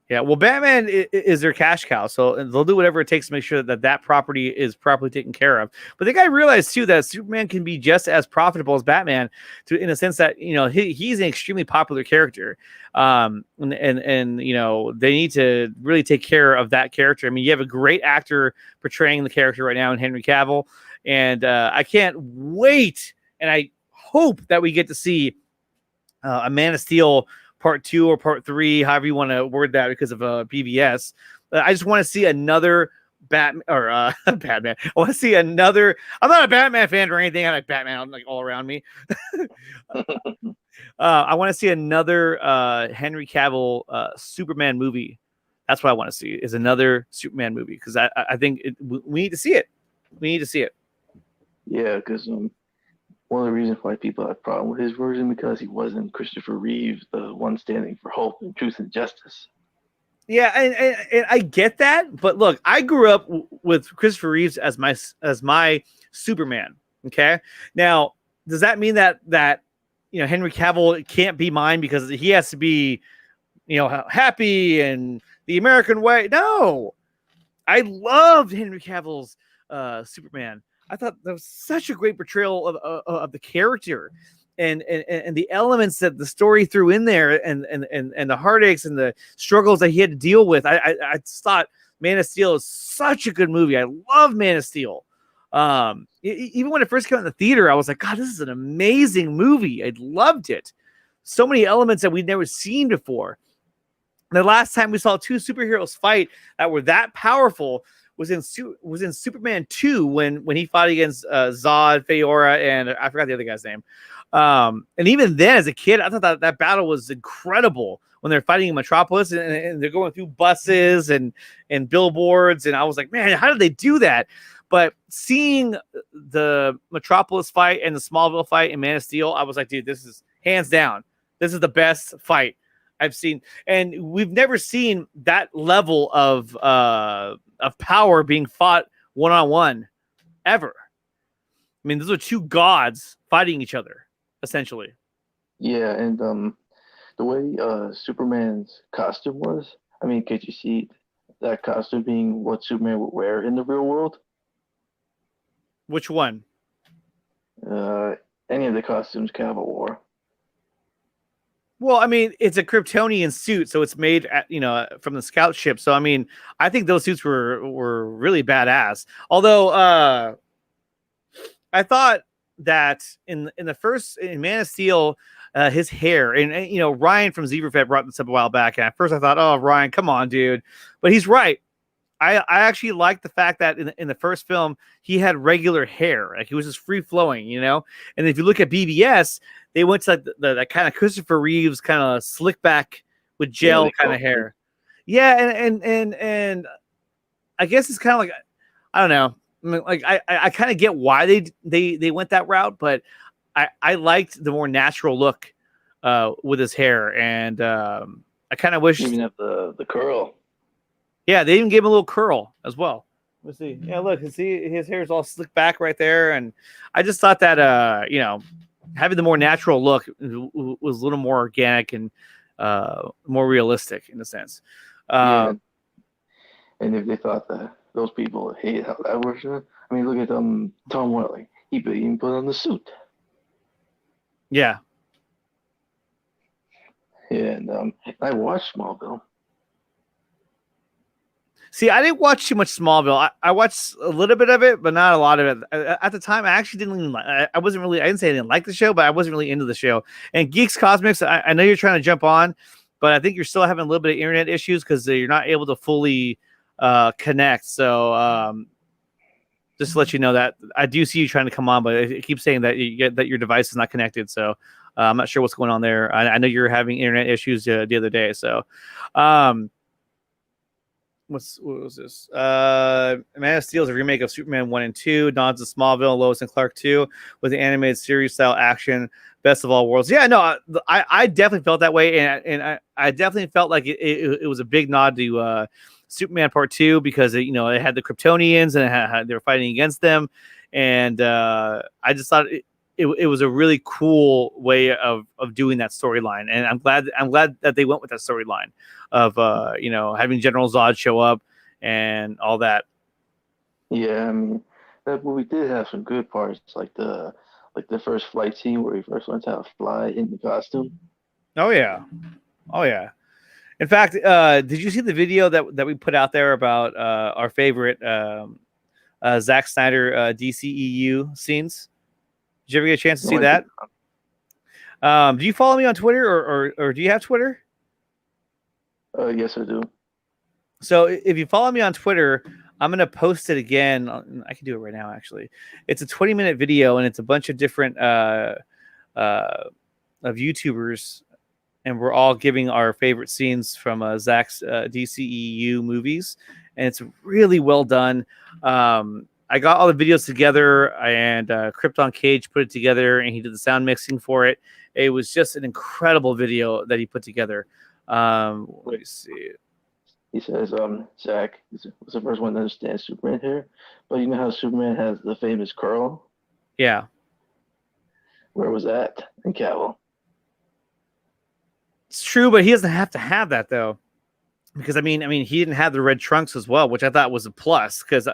Yeah, well, Batman is their cash cow, so they'll do whatever it takes to make sure that property is properly taken care of. But they got to realize too that Superman can be just as profitable as Batman, in a sense that he's an extremely popular character, and they need to really take care of that character. I mean, you have a great actor portraying the character right now in Henry Cavill, and I can't wait, and I hope that we get to see a Man of Steel Part 2 or Part 3, however you want to word that, because of BVS. I just want to see another Batman or Batman. I want to see another. I'm not a Batman fan or anything. I like Batman like all around me. I want to see another Henry Cavill Superman movie. That's what I want to see, is another Superman movie, because I think we need to see it. We need to see it. Yeah, because one of the reasons why people have a problem with his version, because he wasn't Christopher Reeves, the one standing for hope and truth and justice. Yeah, and I get that, but look, I grew up with Christopher Reeves as my Superman. Okay, now does that mean that Henry Cavill can't be mine because he has to be happy and the American way? No, I loved Henry Cavill's Superman. I thought that was such a great portrayal of the character and the elements that the story threw in there, and the heartaches and the struggles that he had to deal with. I just thought Man of Steel is such a good movie. I love Man of Steel. Even when it first came out in the theater, I was like, God, this is an amazing movie. I loved it. So many elements that we'd never seen before. The last time we saw two superheroes fight that were that powerful was in Superman 2 when he fought against Zod, Feora, and I forgot the other guy's name. And even then, as a kid, I thought that battle was incredible when they're fighting in Metropolis and they're going through buses and billboards. And I was like, man, how did they do that? But seeing the Metropolis fight and the Smallville fight in Man of Steel, I was like, dude, this is hands down. This is the best fight I've seen. And we've never seen that level of power being fought one-on-one ever. I mean, those are two gods fighting each other, essentially. Yeah, and the way Superman's costume was, I mean, could you see that costume being what Superman would wear in the real world? Which one? Any of the costumes Cavill wore. Well, I mean, it's a Kryptonian suit, so it's made from the scout ship. So I mean, I think those suits were really badass. Although I thought that in the first in Man of Steel, his hair and you know Ryan from Zebrafed brought this up a while back, and at first I thought, oh Ryan, come on, dude, but he's right. I actually like the fact that in the first film he had regular hair, like he was just free flowing, you know. And if you look at BBS, they went to like the kind of Christopher Reeves kind of slick back with gel kind of hair. Yeah, and I guess it's kind of like I don't know. I mean, like I kind of get why they went that route, but I liked the more natural look with his hair, and I kind of wish You even have the curl. Yeah, they even gave him a little curl as well. Let's see. Yeah, look, see his hair is all slicked back right there, and I just thought that you know, having the more natural look was a little more organic and more realistic in a sense. Yeah. And if they thought that those people hate how that works, I mean, look at Tom Welling. He even put on the suit. Yeah. Yeah, and I watched Smallville. See, I didn't watch too much Smallville. I watched a little bit of it, but not a lot of it. At the time, I actually didn't even like. I wasn't really. I didn't say I didn't like the show, but I wasn't really into the show. And Geeks Cosmics, I know you're trying to jump on, but I think you're still having a little bit of internet issues because you're not able to fully connect. So just to let you know that I do see you trying to come on, but it keeps saying that that your device is not connected. So I'm not sure what's going on there. I know you're having internet issues the other day. So. What was this? Man of Steel is a remake of Superman 1 and 2, Nods of Smallville, Lois and Clark 2, with the animated series style action, best of all worlds. Yeah, no, I definitely felt that way, and I definitely felt like it was a big nod to Superman Part 2 because it had the Kryptonians and they were fighting against them, and I just thought it was a really cool way of doing that storyline, and I'm glad that they went with that storyline of having General Zod show up and all that. Yeah, I mean that movie did have some good parts, like the first flight scene where he first learns how to fly in the costume. Oh yeah. In fact, did you see the video that we put out there about our favorite Zack Snyder DCEU scenes? Did you ever get a chance to see that? Do you follow me on Twitter or do you have Twitter? Yes, I do. So if you follow me on Twitter, I'm going to post it again. I can do it right now, actually. It's a 20-minute video, and it's a bunch of different of YouTubers, and we're all giving our favorite scenes from Zach's DCEU movies, and it's really well done. I got all the videos together, and Krypton Cage put it together, and he did the sound mixing for it. It was just an incredible video that he put together. Let me see. He says, Zach was the first one to understand Superman here, but you know how Superman has the famous curl? Yeah. Where was that in Cavill? It's true, but he doesn't have to have that though, because I mean, he didn't have the red trunks as well, which I thought was a plus. Because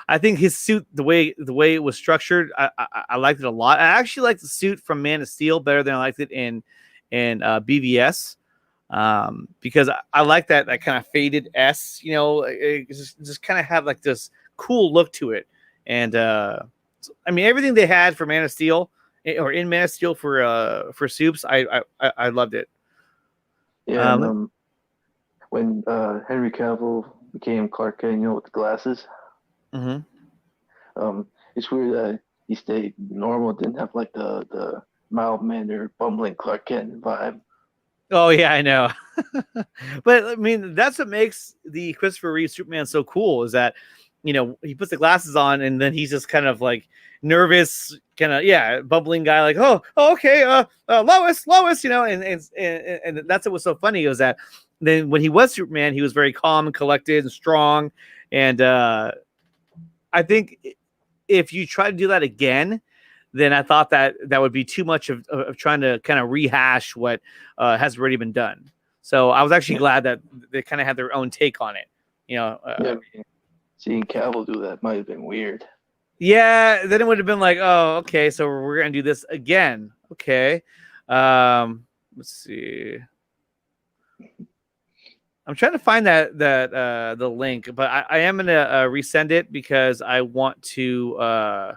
I think his suit, the way it was structured, I liked it a lot. I actually liked the suit from Man of Steel better than I liked it in BVS. Because I like that kind of faded S, it just kind of have like this cool look to it. And I mean, everything they had for Man of Steel or in Man of Steel for Soups, I loved it. Yeah, when Henry Cavill became Clark Kent, with the glasses, it's weird that he stayed normal, didn't have like the mild-mannered, bumbling Clark Kent vibe. Oh yeah, I know. But I mean, that's what makes the Christopher Reeve Superman so cool is that, he puts the glasses on and then he's just kind of like nervous, kind of bubbling guy, like, oh okay, Lois, and that's what was so funny was that then when he was Superman, he was very calm and collected and strong, and I think if you try to do that again, then I thought that would be too much of trying to kind of rehash what has already been done. So I was actually glad that they kind of had their own take on it. Seeing Cavill do that might have been weird. Yeah, then it would have been like, oh, okay, so we're gonna do this again. Okay, let's see. I'm trying to find that the link, but I am gonna resend it because I want to.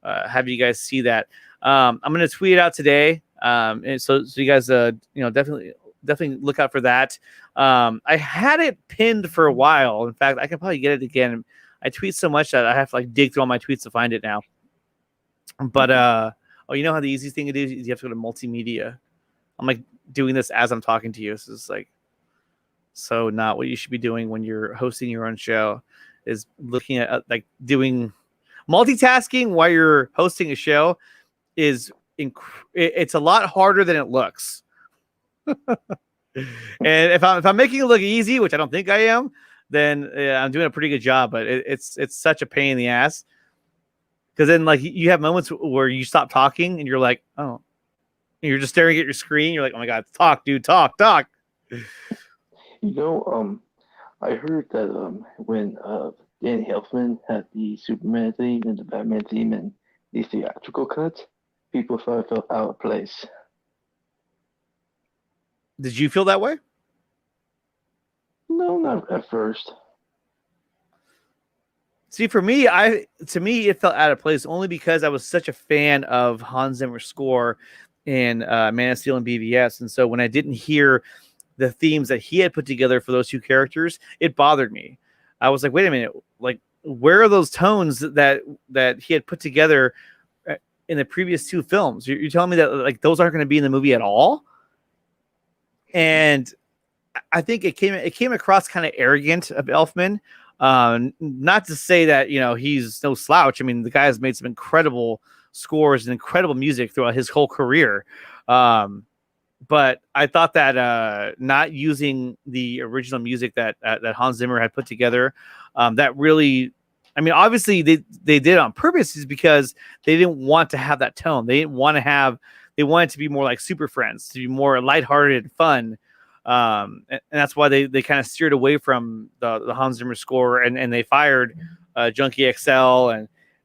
have you guys see that. I'm going to tweet it out today, and so you guys, definitely look out for that. I had it pinned for a while. In fact, I can probably get it again. I tweet so much that I have to like dig through all my tweets to find it now. But you know how the easiest thing to do is you have to go to multimedia. I'm like doing this as I'm talking to you. This is like so not what you should be doing when you're hosting your own show. Is looking at like doing multitasking while you're hosting a show is it's a lot harder than it looks. And if I'm making it look easy, which I don't think I am, then I'm doing a pretty good job. But it's such a pain in the ass, because then like you have moments where you stop talking and you're like, oh, and you're just staring at your screen. You're like, oh my god, talk, dude, talk. I heard that when Danny Elfman had the Superman theme and the Batman theme and these theatrical cuts, people thought it felt out of place. Did you feel that way? No, not at first. See, for me, to me, it felt out of place only because I was such a fan of Hans Zimmer's score in Man of Steel and BVS, and so when I didn't hear the themes that he had put together for those two characters, it bothered me. I was like, wait a minute, like where are those tones that he had put together in the previous two films? You're telling me that like those aren't going to be in the movie at all? And I think it came across kind of arrogant of Elfman. Not to say that he's no slouch. I mean, the guy has made some incredible scores and incredible music throughout his whole career. But I thought that not using the original music that Hans Zimmer had put together, that really, I mean, obviously they did it on purpose, is because they didn't want to have that tone. They wanted it to be more like Super Friends, to be more lighthearted and fun. And that's why they kind of steered away from the Hans Zimmer score, and they fired Junkie XL.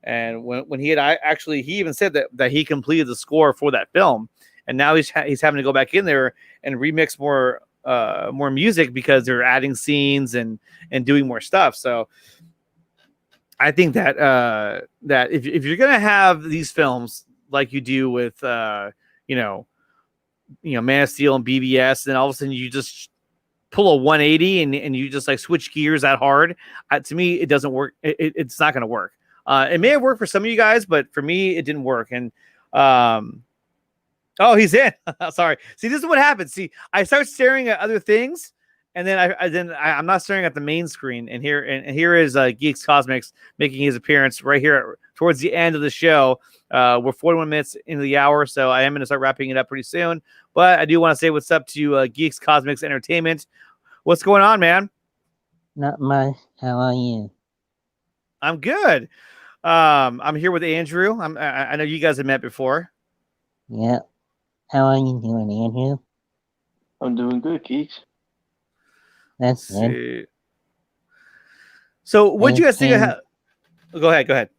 And when he even said that he completed the score for that film. And now he's having to go back in there and remix more music because they're adding scenes and doing more stuff. So I think that if you're gonna have these films like you do with Man of Steel and BBS, then all of a sudden you just pull a 180 and you just like switch gears that hard. To me, it doesn't work. It's not gonna work. It may have worked for some of you guys, but for me, it didn't work. And oh, he's in. Sorry. See, this is what happens. See, I start staring at other things, and then I'm not staring at the main screen. And here is Geeks Cosmics making his appearance right here towards the end of the show. We're 41 minutes into the hour, so I am going to start wrapping it up pretty soon. But I do want to say what's up to Geeks Cosmics Entertainment. What's going on, man? Not much. How are you? I'm good. I'm here with Andrew. I know you guys have met before. Yeah. How are you doing, Andrew? I'm doing good, Geeks. That's good. So, what do you guys think of how... Go ahead.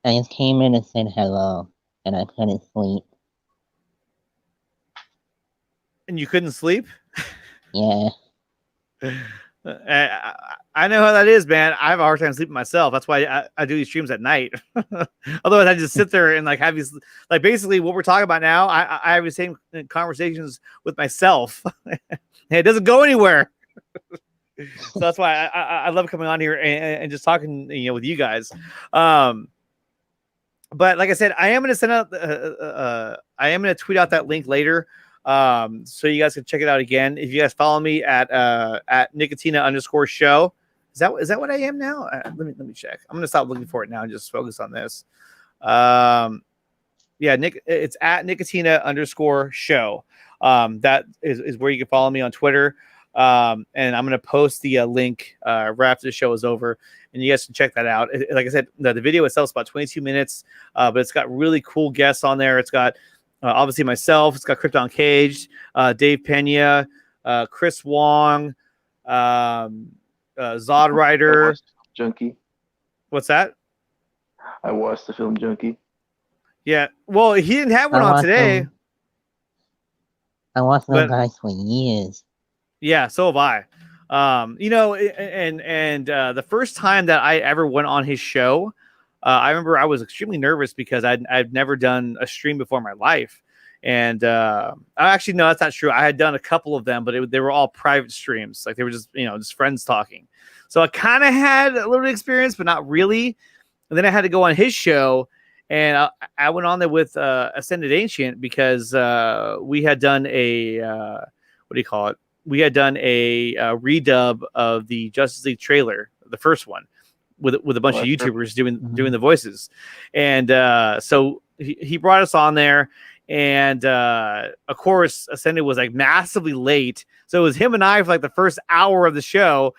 I just came in and said hello, and I couldn't sleep. And you couldn't sleep? Yeah. I know how that is, man. I have a hard time sleeping myself. That's why I do these streams at night. Otherwise, I just sit there and like have these, like basically what we're talking about now. I have the same conversations with myself. And it doesn't go anywhere. So that's why I love coming on here and just talking, with you guys. But like I said, I am going to send out. I am going to tweet out that link later. So you guys can check it out again. If you guys follow me at Nickatina_show, is that what I am now? Let me check. I'm gonna stop looking for it now and just focus on this. Nick, it's at Nickatina_show. That is where you can follow me on Twitter. And I'm gonna post the link right after the show is over, and you guys can check that out. Like I said, the video itself is about 22 minutes, but it's got really cool guests on there. It's got obviously myself. It's got Krypton Cage, Dave Pena, Chris Wong, Zod Rider. Junkie. What's that? I watched the film Junkie. Yeah. Well, he didn't have one on today. I watched those guys for years. Yeah, so have I. The first time that I ever went on his show, I remember I was extremely nervous because I've never done a stream before in my life. And actually, no, that's not true. I had done a couple of them, but they were all private streams. Like they were just, just friends talking. So I kind of had a little bit of experience, but not really. And then I had to go on his show, and I went on there with Ascended Ancient because we had done a what do you call it? We had done a redub of the Justice League trailer, the first one, with a bunch of YouTubers doing the voices, and so he brought us on there, and of course Ascended was like massively late, so it was him and I for like the first hour of the show,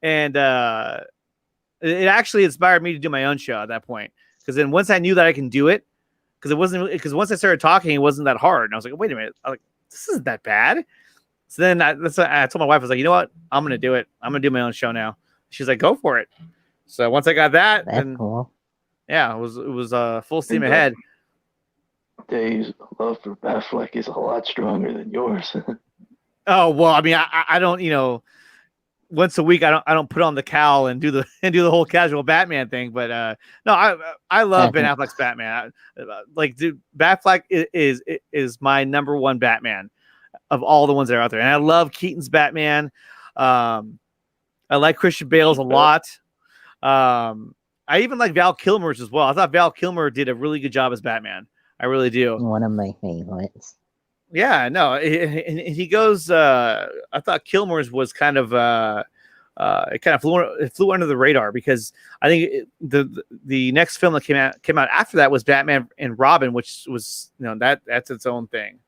and it actually inspired me to do my own show at that point, because then once I knew that I can do it, because once I started talking, it wasn't that hard, and I was like, wait a minute, I was like, this isn't that bad. So then I told my wife, I was like, you know what? I'm going to do it. I'm going to do my own show now. She's like, go for it. So once I got that, then cool. Yeah, it was full steam ahead. Dave's love for Batfleck is a lot stronger than yours. Oh, well, I mean, I don't, once a week, I don't put on the cowl and do the whole casual Batman thing. But no, I love Ben Affleck's Batman. Dude, Batfleck is my number one Batman of all the ones that are out there. And I love Keaton's Batman. I like Christian Bale's a lot. I even like Val Kilmer's as well. I thought Val Kilmer did a really good job as Batman. I really do. One of my favorites. Yeah, no. He goes, I thought Kilmer's was kind of, it kind of flew under the radar, because I think the next film that came out after that was Batman and Robin, which was, that's its own thing.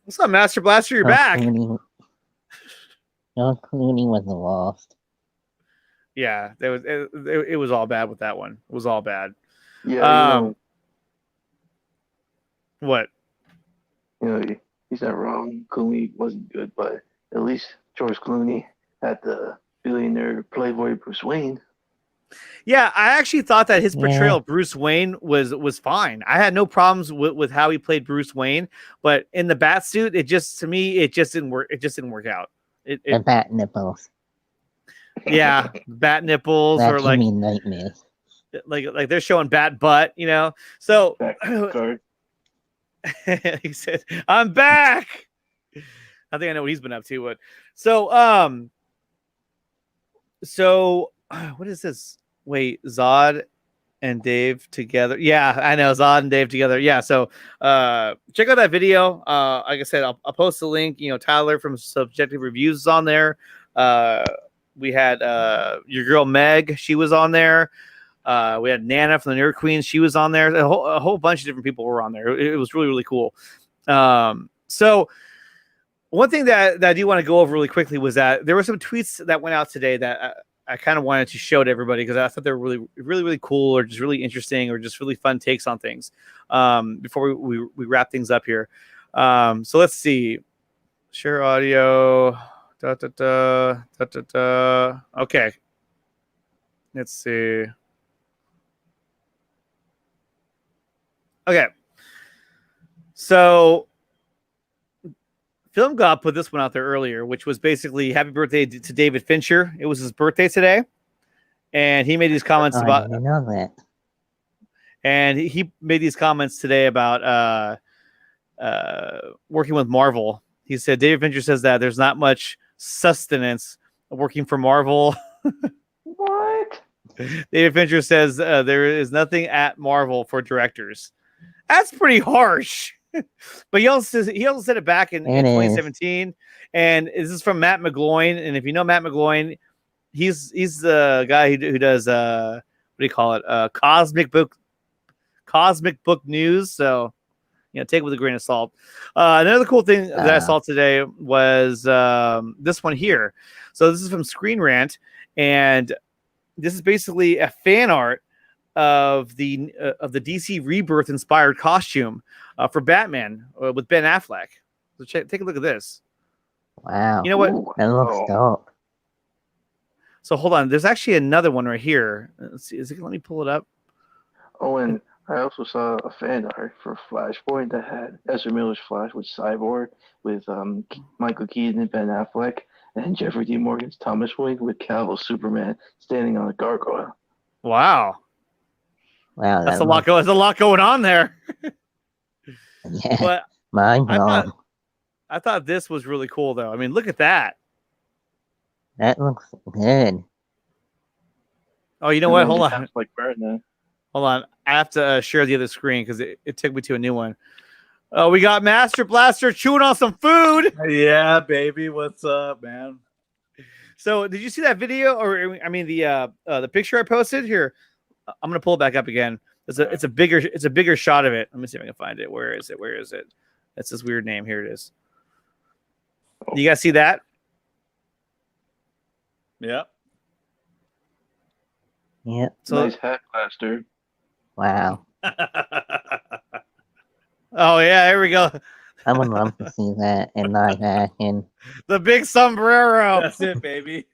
What's up, Master Blaster? You're back. Clooney was lost. Yeah, it was all bad with that one. It was all bad. Yeah. What? He's not wrong. Clooney wasn't good, but at least George Clooney had the billionaire playboy Bruce Wayne. Yeah, I actually thought that his portrayal of Bruce Wayne was fine. I had no problems with how he played Bruce Wayne, but in the bat suit, it just didn't work. It just didn't work out. The bat nipples. Yeah, bat nipples, or like nightmares. Like they're showing bat butt, So he said, "I'm back." I think I know what he's been up to. But so what is this? Wait, Zod and Dave together. Yeah, I know, Zod and Dave together. Yeah, so check out that video. Like I said, I'll post the link. Tyler from Subjective Reviews is on there. We had your girl Meg, she was on there. We had Nana from the Nerd Queens, she was on there. A whole bunch of different people were on there. It was really, really cool. So one thing that I do want to go over really quickly was that there were some tweets that went out today that I kind of wanted to show to everybody, because I thought they were really, really, really cool, or just really interesting, or just really fun takes on things. Before we wrap things up here. So let's see. Share audio. Okay. Let's see. Okay. So Film God put this one out there earlier, which was basically happy birthday to David Fincher. It was his birthday today. And he made these comments about. I didn't know that. And he made these comments today about working with Marvel. He said, David Fincher says that there's not much sustenance working for Marvel. What? David Fincher says there is nothing at Marvel for directors. That's pretty harsh. But he also said it back in 2017. And this is from Matt McGloin. And if you know Matt McGloin, he's the guy who does what do you call it? Cosmic book news. So take it with a grain of salt. Another cool thing that I saw today was this one here. So this is from Screen Rant, and this is basically a fan art of the DC Rebirth inspired costume for Batman with Ben Affleck. So take a look at this. Wow. You know what? That looks dope. So hold on. There's actually another one right here. Let's see. Let me pull it up. Oh, and I also saw a fan art for Flashpoint that had Ezra Miller's Flash with Cyborg, with Michael Keaton and Ben Affleck, and Jeffrey D. Morgan's Thomas Wayne with Cavill's Superman standing on a gargoyle. Wow. Wow, That's that a lot. looks, There's a lot going on there. yeah, But mind I thought blown. I thought this was really cool, though. I mean, look at that. That looks good. Oh, you know And what? then Hold just on. have, like Burn Hold on. I have to share the other screen because it took me to a new one. Oh, we got Master Blaster chewing on some food. Yeah, baby. What's up, man? So, did you see that video, or I mean, the picture I posted here? I'm gonna pull it back up again. It's a bigger shot of it. Let me see if I can find it. Where is it? Where is it? That's this weird name. Here it is. You guys see that? Yeah. Yep. So, nice hat blaster. Wow. oh yeah, here we go. I would love to see that in live action. The big sombrero. That's it, baby.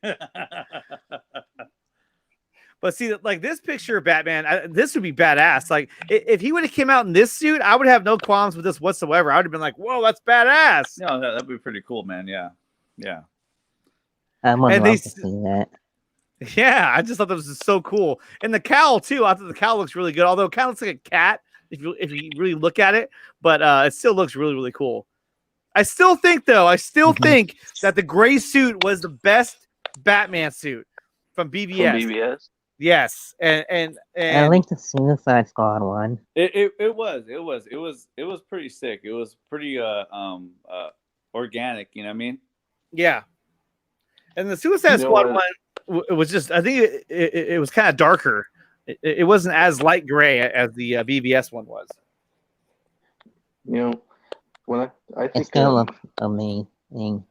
But see, like this picture of Batman, this would be badass. Like if he would have came out in this suit, I would have no qualms with this whatsoever. I would have been like, "Whoa, that's badass!" No, that'd be pretty cool, man. Yeah, yeah. I would And love to see that. Yeah, I just thought that was just so cool. And the cowl too. I thought the cowl looks really good. Although it kind of looks like a cat if you really look at it, but it still looks really really cool. I still think though, think that the gray suit was the best Batman suit from BVS. From BBS. Yes, and I like the Suicide Squad one. It was pretty sick. It was pretty organic. You know what I mean? yeah. And the Suicide Squad one, it was just, I think it was kind of darker. It wasn't as light gray as the BVS one was. You know, when I It think still looks amazing.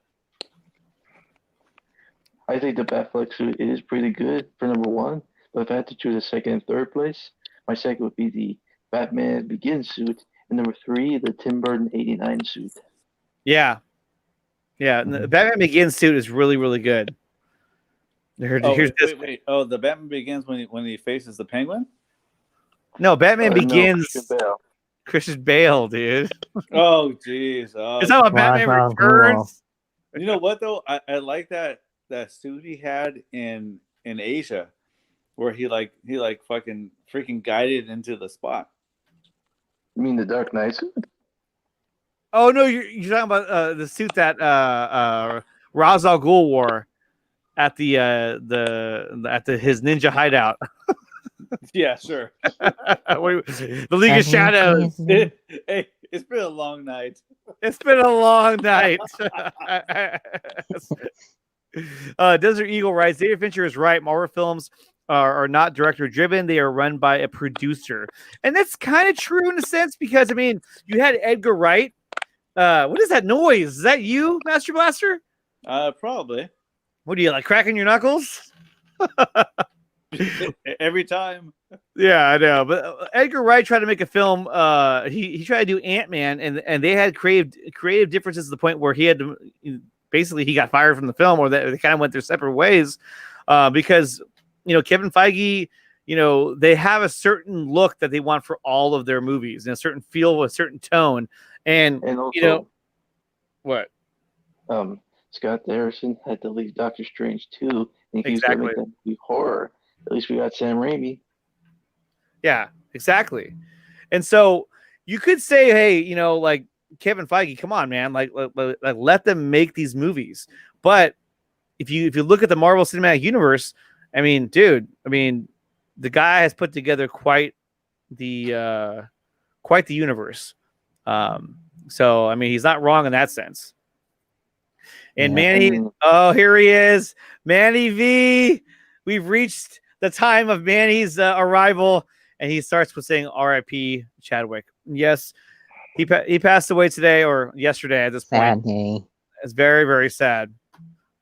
I think the Batfleck suit is pretty good for number one. But if I had to choose a second and third place, my second would be the Batman Begins suit, and number three, the Tim Burton '89 suit. Yeah. Yeah. And the Batman Begins suit is really, really good. Here's this. Wait. Oh, the Batman Begins when he faces the Penguin. No, Batman No, Begins. Christian Bale. Christian Bale, dude. Oh, jeez. Oh, It's not about Batman Wow, Returns. you know what though? I like that suit he had in Asia, where he fucking freaking guided into the spot. You mean the Dark Knight suit? Oh no, you're talking about the suit that Ra's al Ghul wore at the his ninja hideout. Yeah, sure. The League of Shadows. Hey, it's been a long night. It's been a long night. Desert Eagle writes, David Fincher is right. Marvel films are not director driven. They are run by a producer. And that's kind of true in a sense because, I mean, you had Edgar Wright. What is that noise? Is that you, Master Blaster? Probably. What are you, like cracking your knuckles? Every time. Yeah, I know. But Edgar Wright tried to make a film. He tried to do Ant-Man, and they had creative differences to the point where he had to basically he got fired from the film, or they kind of went their separate ways because Kevin Feige, they have a certain look that they want for all of their movies and a certain feel, a certain tone, and also, what? Scott Derrickson had to leave Doctor Strange too, and he was going to make that movie horror. At least we got Sam Raimi. Yeah, exactly. And so you could say, hey, like Kevin Feige, come on, man, like let them make these movies. But if you look at the Marvel Cinematic Universe, I mean, dude, the guy has put together quite the universe. So I mean, he's not wrong in that sense. And Yeah, Manny, oh, here he is, Manny V. We've reached the time of Manny's arrival, and he starts with saying R.I.P. Chadwick. Yes, he passed away today or yesterday at this point. Sad day. It's very, very sad.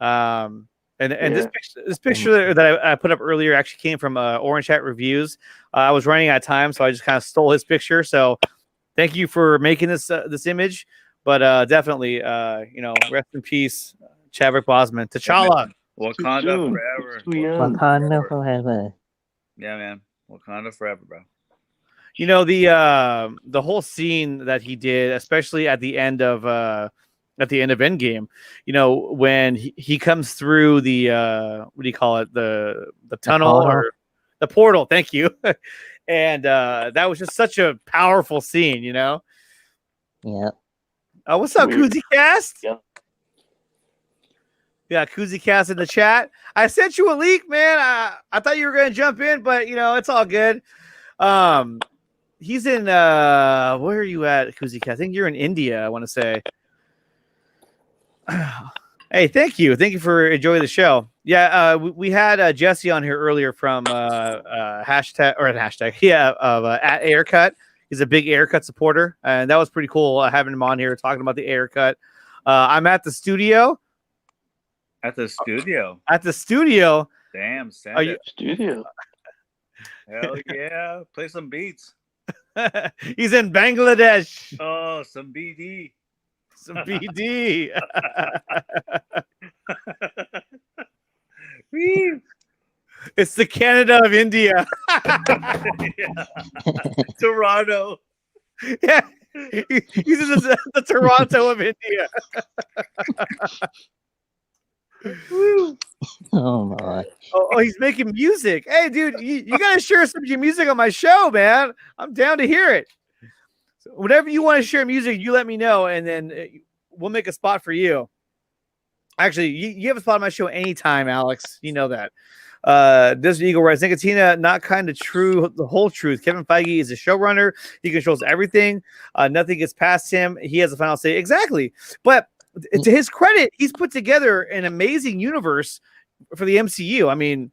And this picture that I put up earlier actually came from Orange Hat Reviews. I was running out of time, so I just kind of stole his picture. So thank you for making this image. But definitely, rest in peace, Chadwick Boseman. T'Challa. Wakanda forever. Wakanda forever. Yeah, man. Wakanda forever, bro. The whole scene that he did, especially at the end of Endgame, when he comes through the what do you call it, the tunnel or the portal, thank you. And that was just such a powerful scene, you know. Yep. What's up, Weird. Koozie Cast? Yeah. Yeah, Koozie Cast in the chat. I sent you a leak, man. I thought you were gonna jump in, but you know, it's all good. He's in where are you at, Koozie Cast? I think you're in India, I want to say. Hey, thank you for enjoying the show. Yeah, we had Jesse on here earlier from hashtag at Aircut. He's a big Aircut supporter, and that was pretty cool having him on here talking about the Aircut. I'm at the studio. At the studio. Are Damn, send you- it. Studio. Hell yeah. Play some beats. He's in Bangladesh. Oh, some BD. Some BD. Whee! It's the Canada of India. Yeah. Toronto. Yeah. He's in the Toronto of India. Oh my. Oh, he's making music. Hey, dude, you got to share some of your music on my show, man. I'm down to hear it. So whenever you want to share music, you let me know, and then we'll make a spot for you. Actually, you have a spot on my show anytime, Alex. You know that. Desert Eagle writes, Nickatina, not kind of true, the whole truth. Kevin Feige is a showrunner. He controls everything. Nothing gets past him. He has the final say. Exactly. But to his credit, he's put together an amazing universe for the MCU. I mean,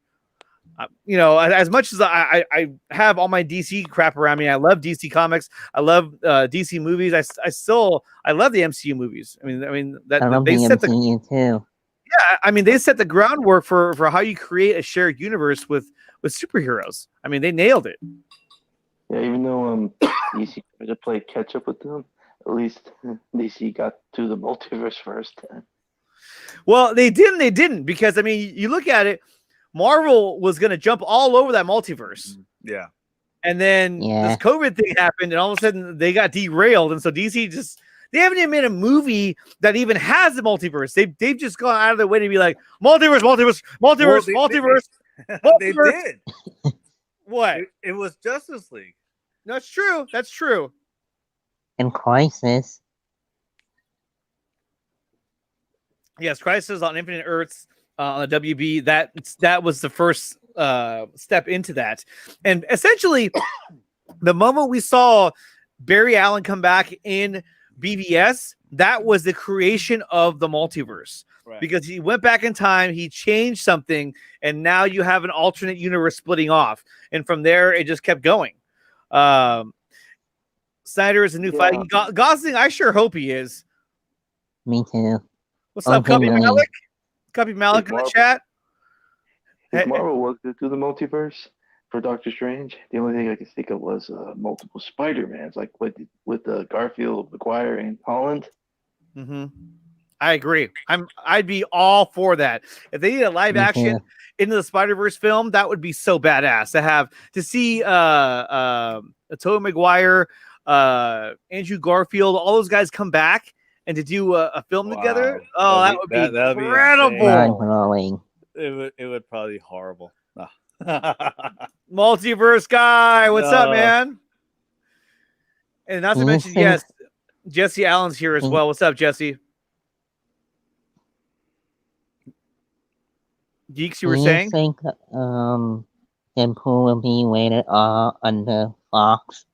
you know, as much as I have all my DC crap around me, I love DC comics. I love DC movies. I love the MCU movies. I mean that I love they the set the MCU too. yeah. I mean, they set the groundwork for how you create a shared universe with superheroes. I mean, they nailed it. Yeah, even though DC tried to play catch up with them, at least DC got to the multiverse first. Well, they didn't because I mean, you look at it. Marvel was going to jump all over that multiverse. Yeah. And then this COVID thing happened, and all of a sudden they got derailed. And so DC they haven't even made a movie that even has the multiverse. They've just gone out of their way to be like, multiverse. They did. What? It was Justice League. That's true. That's true. And Crisis. Yes, Crisis on Infinite Earths. On the WB, that was the first step into that, and essentially, the moment we saw Barry Allen come back in BVS, that was the creation of the multiverse. Right. Because he went back in time, he changed something, and now you have an alternate universe splitting off, and from there it just kept going. Snyder is a new fighting Gosling. I sure hope he is. Me too. What's up, Cubby Malik? Copy Malik in the chat. If Marvel was to do the multiverse for Doctor Strange, the only thing I could think of was multiple Spider-Mans, like with Garfield, McGuire, and Holland. Mm-hmm. I agree. I'd be all for that. If they need a live action into the Spider-Verse film, that would be so badass to see Tobey Maguire, Andrew Garfield, all those guys come back. And to do a film together, that would be incredible. It would probably be horrible. Multiverse guy, what's up, man? And not to mention, yes, Jesse Allen's here as well. What's up, Jesse? Geeks, you were saying? Do you think Deadpool will be rated R under Fox?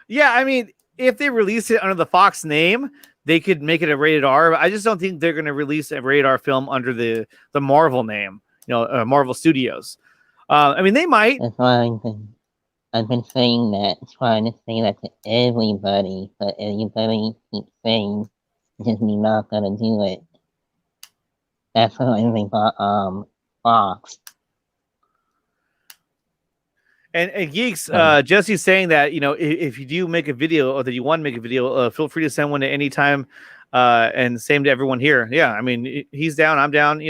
Yeah, I mean, if they release it under the Fox name, they could make it a rated R. I just don't think they're going to release a rated R film under the Marvel name, Marvel Studios. I mean, they might. That's why I've been saying that, trying to say that to everybody, but everybody keeps saying Disney not going to do it. That's why I think about Fox. And Geeks, Jesse's saying that, if you do make a video or that you want to make a video, feel free to send one at any time. And same to everyone here. Yeah, I mean, he's down, I'm down.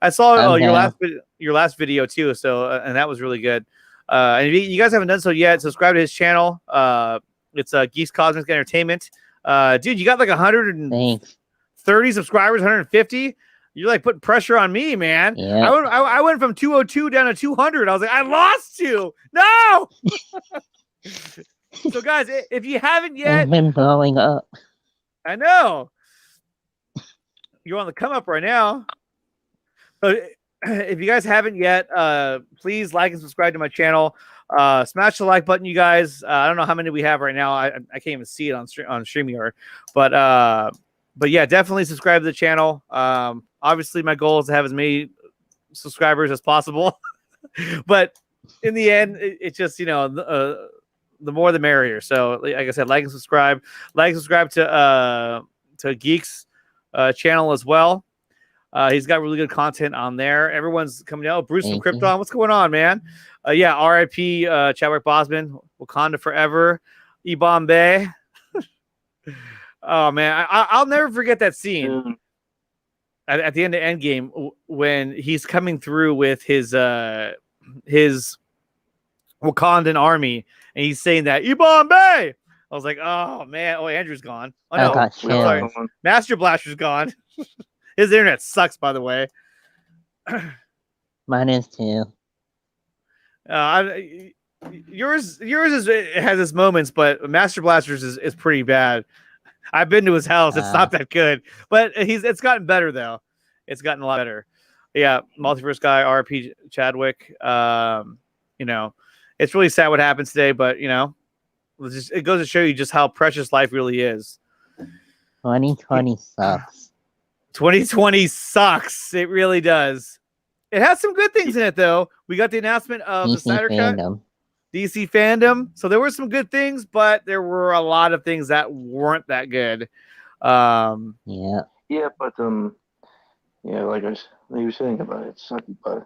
I saw your last video too, so and that was really good. And if you guys haven't done so yet, subscribe to his channel. It's Geeks Cosmic Entertainment. Dude, you got like 130 subscribers, 150. You're like putting pressure on me, man. Yeah. I went from 202 down to 200. I was like, I lost you. No. So, guys, if you haven't yet, I've been blowing up. I know you're on the come up right now. But if you guys haven't yet, please like and subscribe to my channel. Smash the like button, you guys. I don't know how many we have right now. I can't even see it on StreamYard. But yeah, definitely subscribe to the channel. Obviously, my goal is to have as many subscribers as possible. But in the end, it's just, you know, the more the merrier. So, like I said, like and subscribe. Like and subscribe to Geek's channel as well. He's got really good content on there. Everyone's coming out. Bruce from Krypton. What's going on, man? Yeah, R.I.P. Chadwick Boseman. Wakanda forever. Ibambe. Oh man, I'll never forget that scene at the end of Endgame when he's coming through with his Wakandan army, and he's saying that Ibambe. I was like, oh man, Andrew's gone. Oh no, sorry. Master Blaster's gone. His internet sucks, by the way. Mine is too. Yours has its moments, but Master Blaster's is pretty bad. I've been to his house. It's not that good, but it's gotten better though. It's gotten a lot better. Yeah, multiverse guy, RP Chadwick. You know, it's really sad what happened today, but you know, it goes to show you just how precious life really is. 2020 sucks. 2020 sucks. It really does. It has some good things in it though. We got the announcement of the Snyder Cut. DC fandom. So there were some good things, but there were a lot of things that weren't that good. Yeah, but yeah, like I was saying about it, sucky, but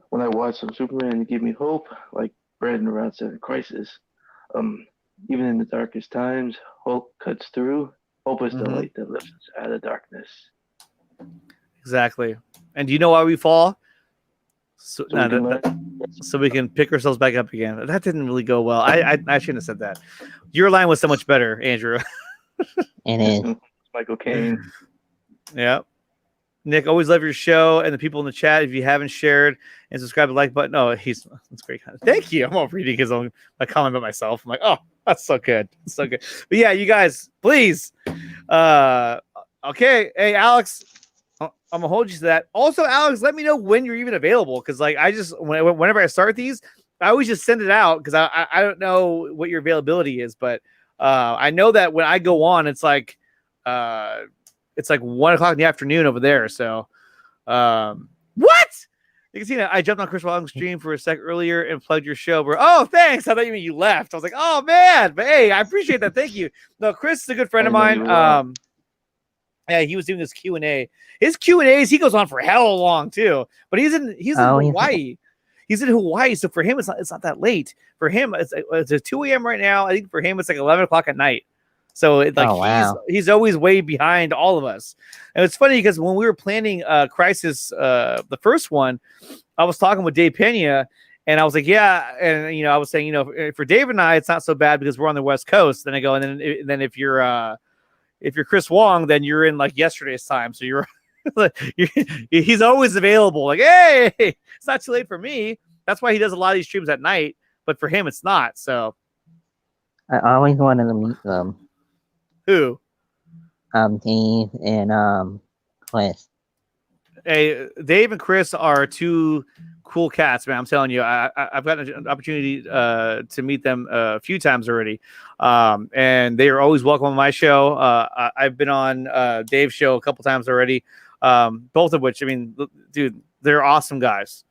when I watched some Superman, it gave me hope, like Brad and around Seven Crisis. Even in the darkest times, hope cuts through. Hope is the light that lifts us out of darkness. Exactly. And do you know why we fall? So we can pick ourselves back up again. That didn't really go well. I shouldn't have said that. Your line was so much better, Andrew. It is. Michael Caine. Yeah. Nick, always love your show and the people in the chat. If you haven't shared and subscribe, the like button. Oh, that's great. Thank you. I'm all reading his own comment about myself. I'm like, oh, that's so good. That's so good. But yeah, you guys, please. Okay. Hey, Alex. I'm gonna hold you to that. Also, Alex, let me know when you're even available, because like I just whenever I start these, I always just send it out because I don't know what your availability is, but I know that when I go on, it's like 1 o'clock in the afternoon over there. So what? Nickatina, I jumped on Chris Welling's stream for a sec earlier and plugged your show, bro. Oh, thanks. I thought you meant you left. I was like, oh man, but hey, I appreciate that. Thank you. No, Chris is a good friend of mine. Yeah, he was doing his Q&A. His Q&As, he goes on for hell long too. But he's in Hawaii. He's in Hawaii, so for him it's not that late. For him, it's 2 a.m. right now. I think for him it's like 11 o'clock at night. So he's always way behind all of us. And it's funny because when we were planning Crisis, the first one, I was talking with Dave Pena, and I was like, yeah, and I was saying, for Dave and I, it's not so bad because we're on the West Coast. Then I go, and then if you're Chris Wong, then you're in like yesterday's time. So he's always available. Like, hey, it's not too late for me. That's why he does a lot of these streams at night. But for him, it's not. So I always wanted to meet them. Who? Dave and Chris. Hey, Dave and Chris are two cool cats, man. I'm telling you, I've gotten an opportunity to meet them a few times already, and they are always welcome on my show. I've been on Dave's show a couple times already, both of which, I mean, dude, they're awesome guys,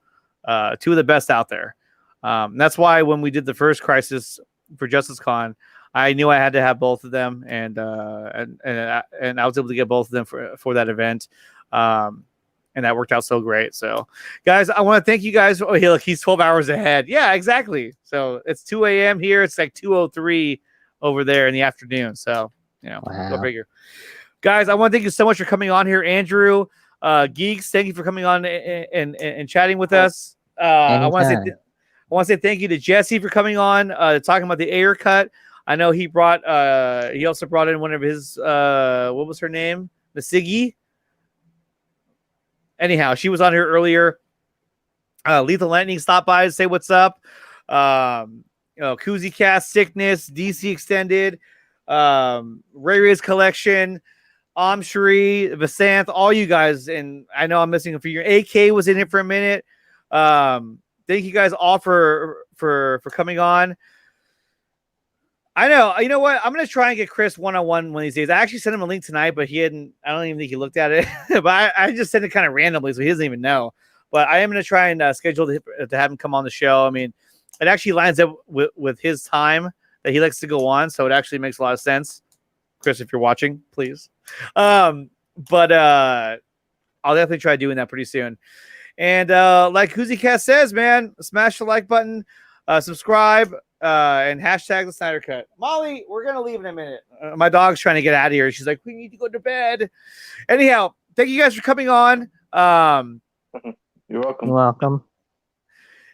two of the best out there. That's why when we did the first Crisis for Justice Con, I knew I had to have both of them, and I was able to get both of them for that event. And that worked out so great. So, guys, I want to thank you guys. Oh, look, he's 12 hours ahead. Yeah, exactly. So it's 2 a.m. here. It's like 2:03 over there in the afternoon. So, go figure. Guys, I want to thank you so much for coming on here, Andrew. Geeks, thank you for coming on and chatting with us. I want to say thank you to Jesse for coming on, talking about the Ayer cut. I know he also brought in one of his what was her name? The Siggy. anyhow, she was on here earlier. Lethal Lightning stopped by to say what's up. Koozie Cast, Sickness, DC Extended, Ray Ray's Collection, Amshri, Vasanth, all you guys. And I know I'm missing a few. AK was in it for a minute. Thank you guys all for coming on. I know. You know what? I'm gonna try and get Chris one-on-one one of these days. I actually sent him a link tonight, but he hadn't. I don't even think he looked at it. But I just sent it kind of randomly, so he doesn't even know. But I am gonna try and schedule to have him come on the show. I mean, it actually lines up with his time that he likes to go on, so it actually makes a lot of sense. Chris, if you're watching, please. But I'll definitely try doing that pretty soon. And like Koozie Cast says, man, smash the like button, subscribe. And hashtag the Snyder Cut. Molly, we're gonna leave in a minute. My dog's trying to get out of here. She's like, we need to go to bed. Anyhow, thank you guys for coming on. You're welcome. You're welcome.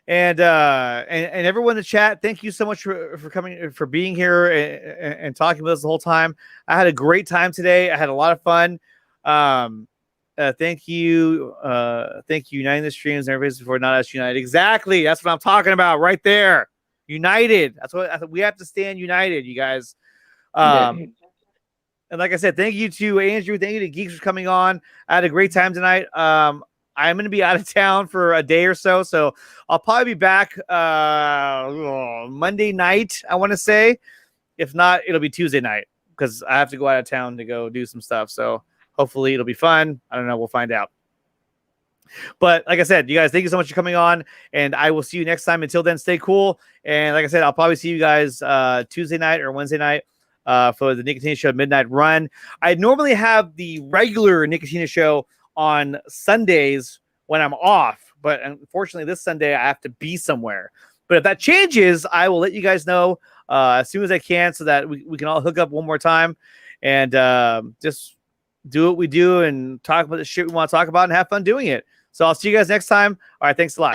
And everyone in the chat, thank you so much for coming, for being here and talking with us the whole time. I had a great time today. I had a lot of fun. Thank you, Uniting the Streams and everybody's before not us united. Exactly, that's what I'm talking about right there. United. That's what we have to stand united, you guys. And like I said, thank you to Andrew. Thank you to Geeks for coming on. I had a great time tonight. I'm going to be out of town for a day or so, so I'll probably be back Monday night, I want to say. If not, it'll be Tuesday night because I have to go out of town to go do some stuff. So hopefully it'll be fun. I don't know. We'll find out. But like I said, you guys, thank you so much for coming on, and I will see you next time. Until then, stay cool. And like I said, I'll probably see you guys Tuesday night or Wednesday night for the Nickatina Show Midnight Run. I normally have the regular Nickatina Show on Sundays when I'm off, but unfortunately this Sunday I have to be somewhere. But if that changes, I will let you guys know as soon as I can so that we can all hook up one more time and just do what we do and talk about the shit we want to talk about and have fun doing it. So I'll see you guys next time. All right, thanks a lot.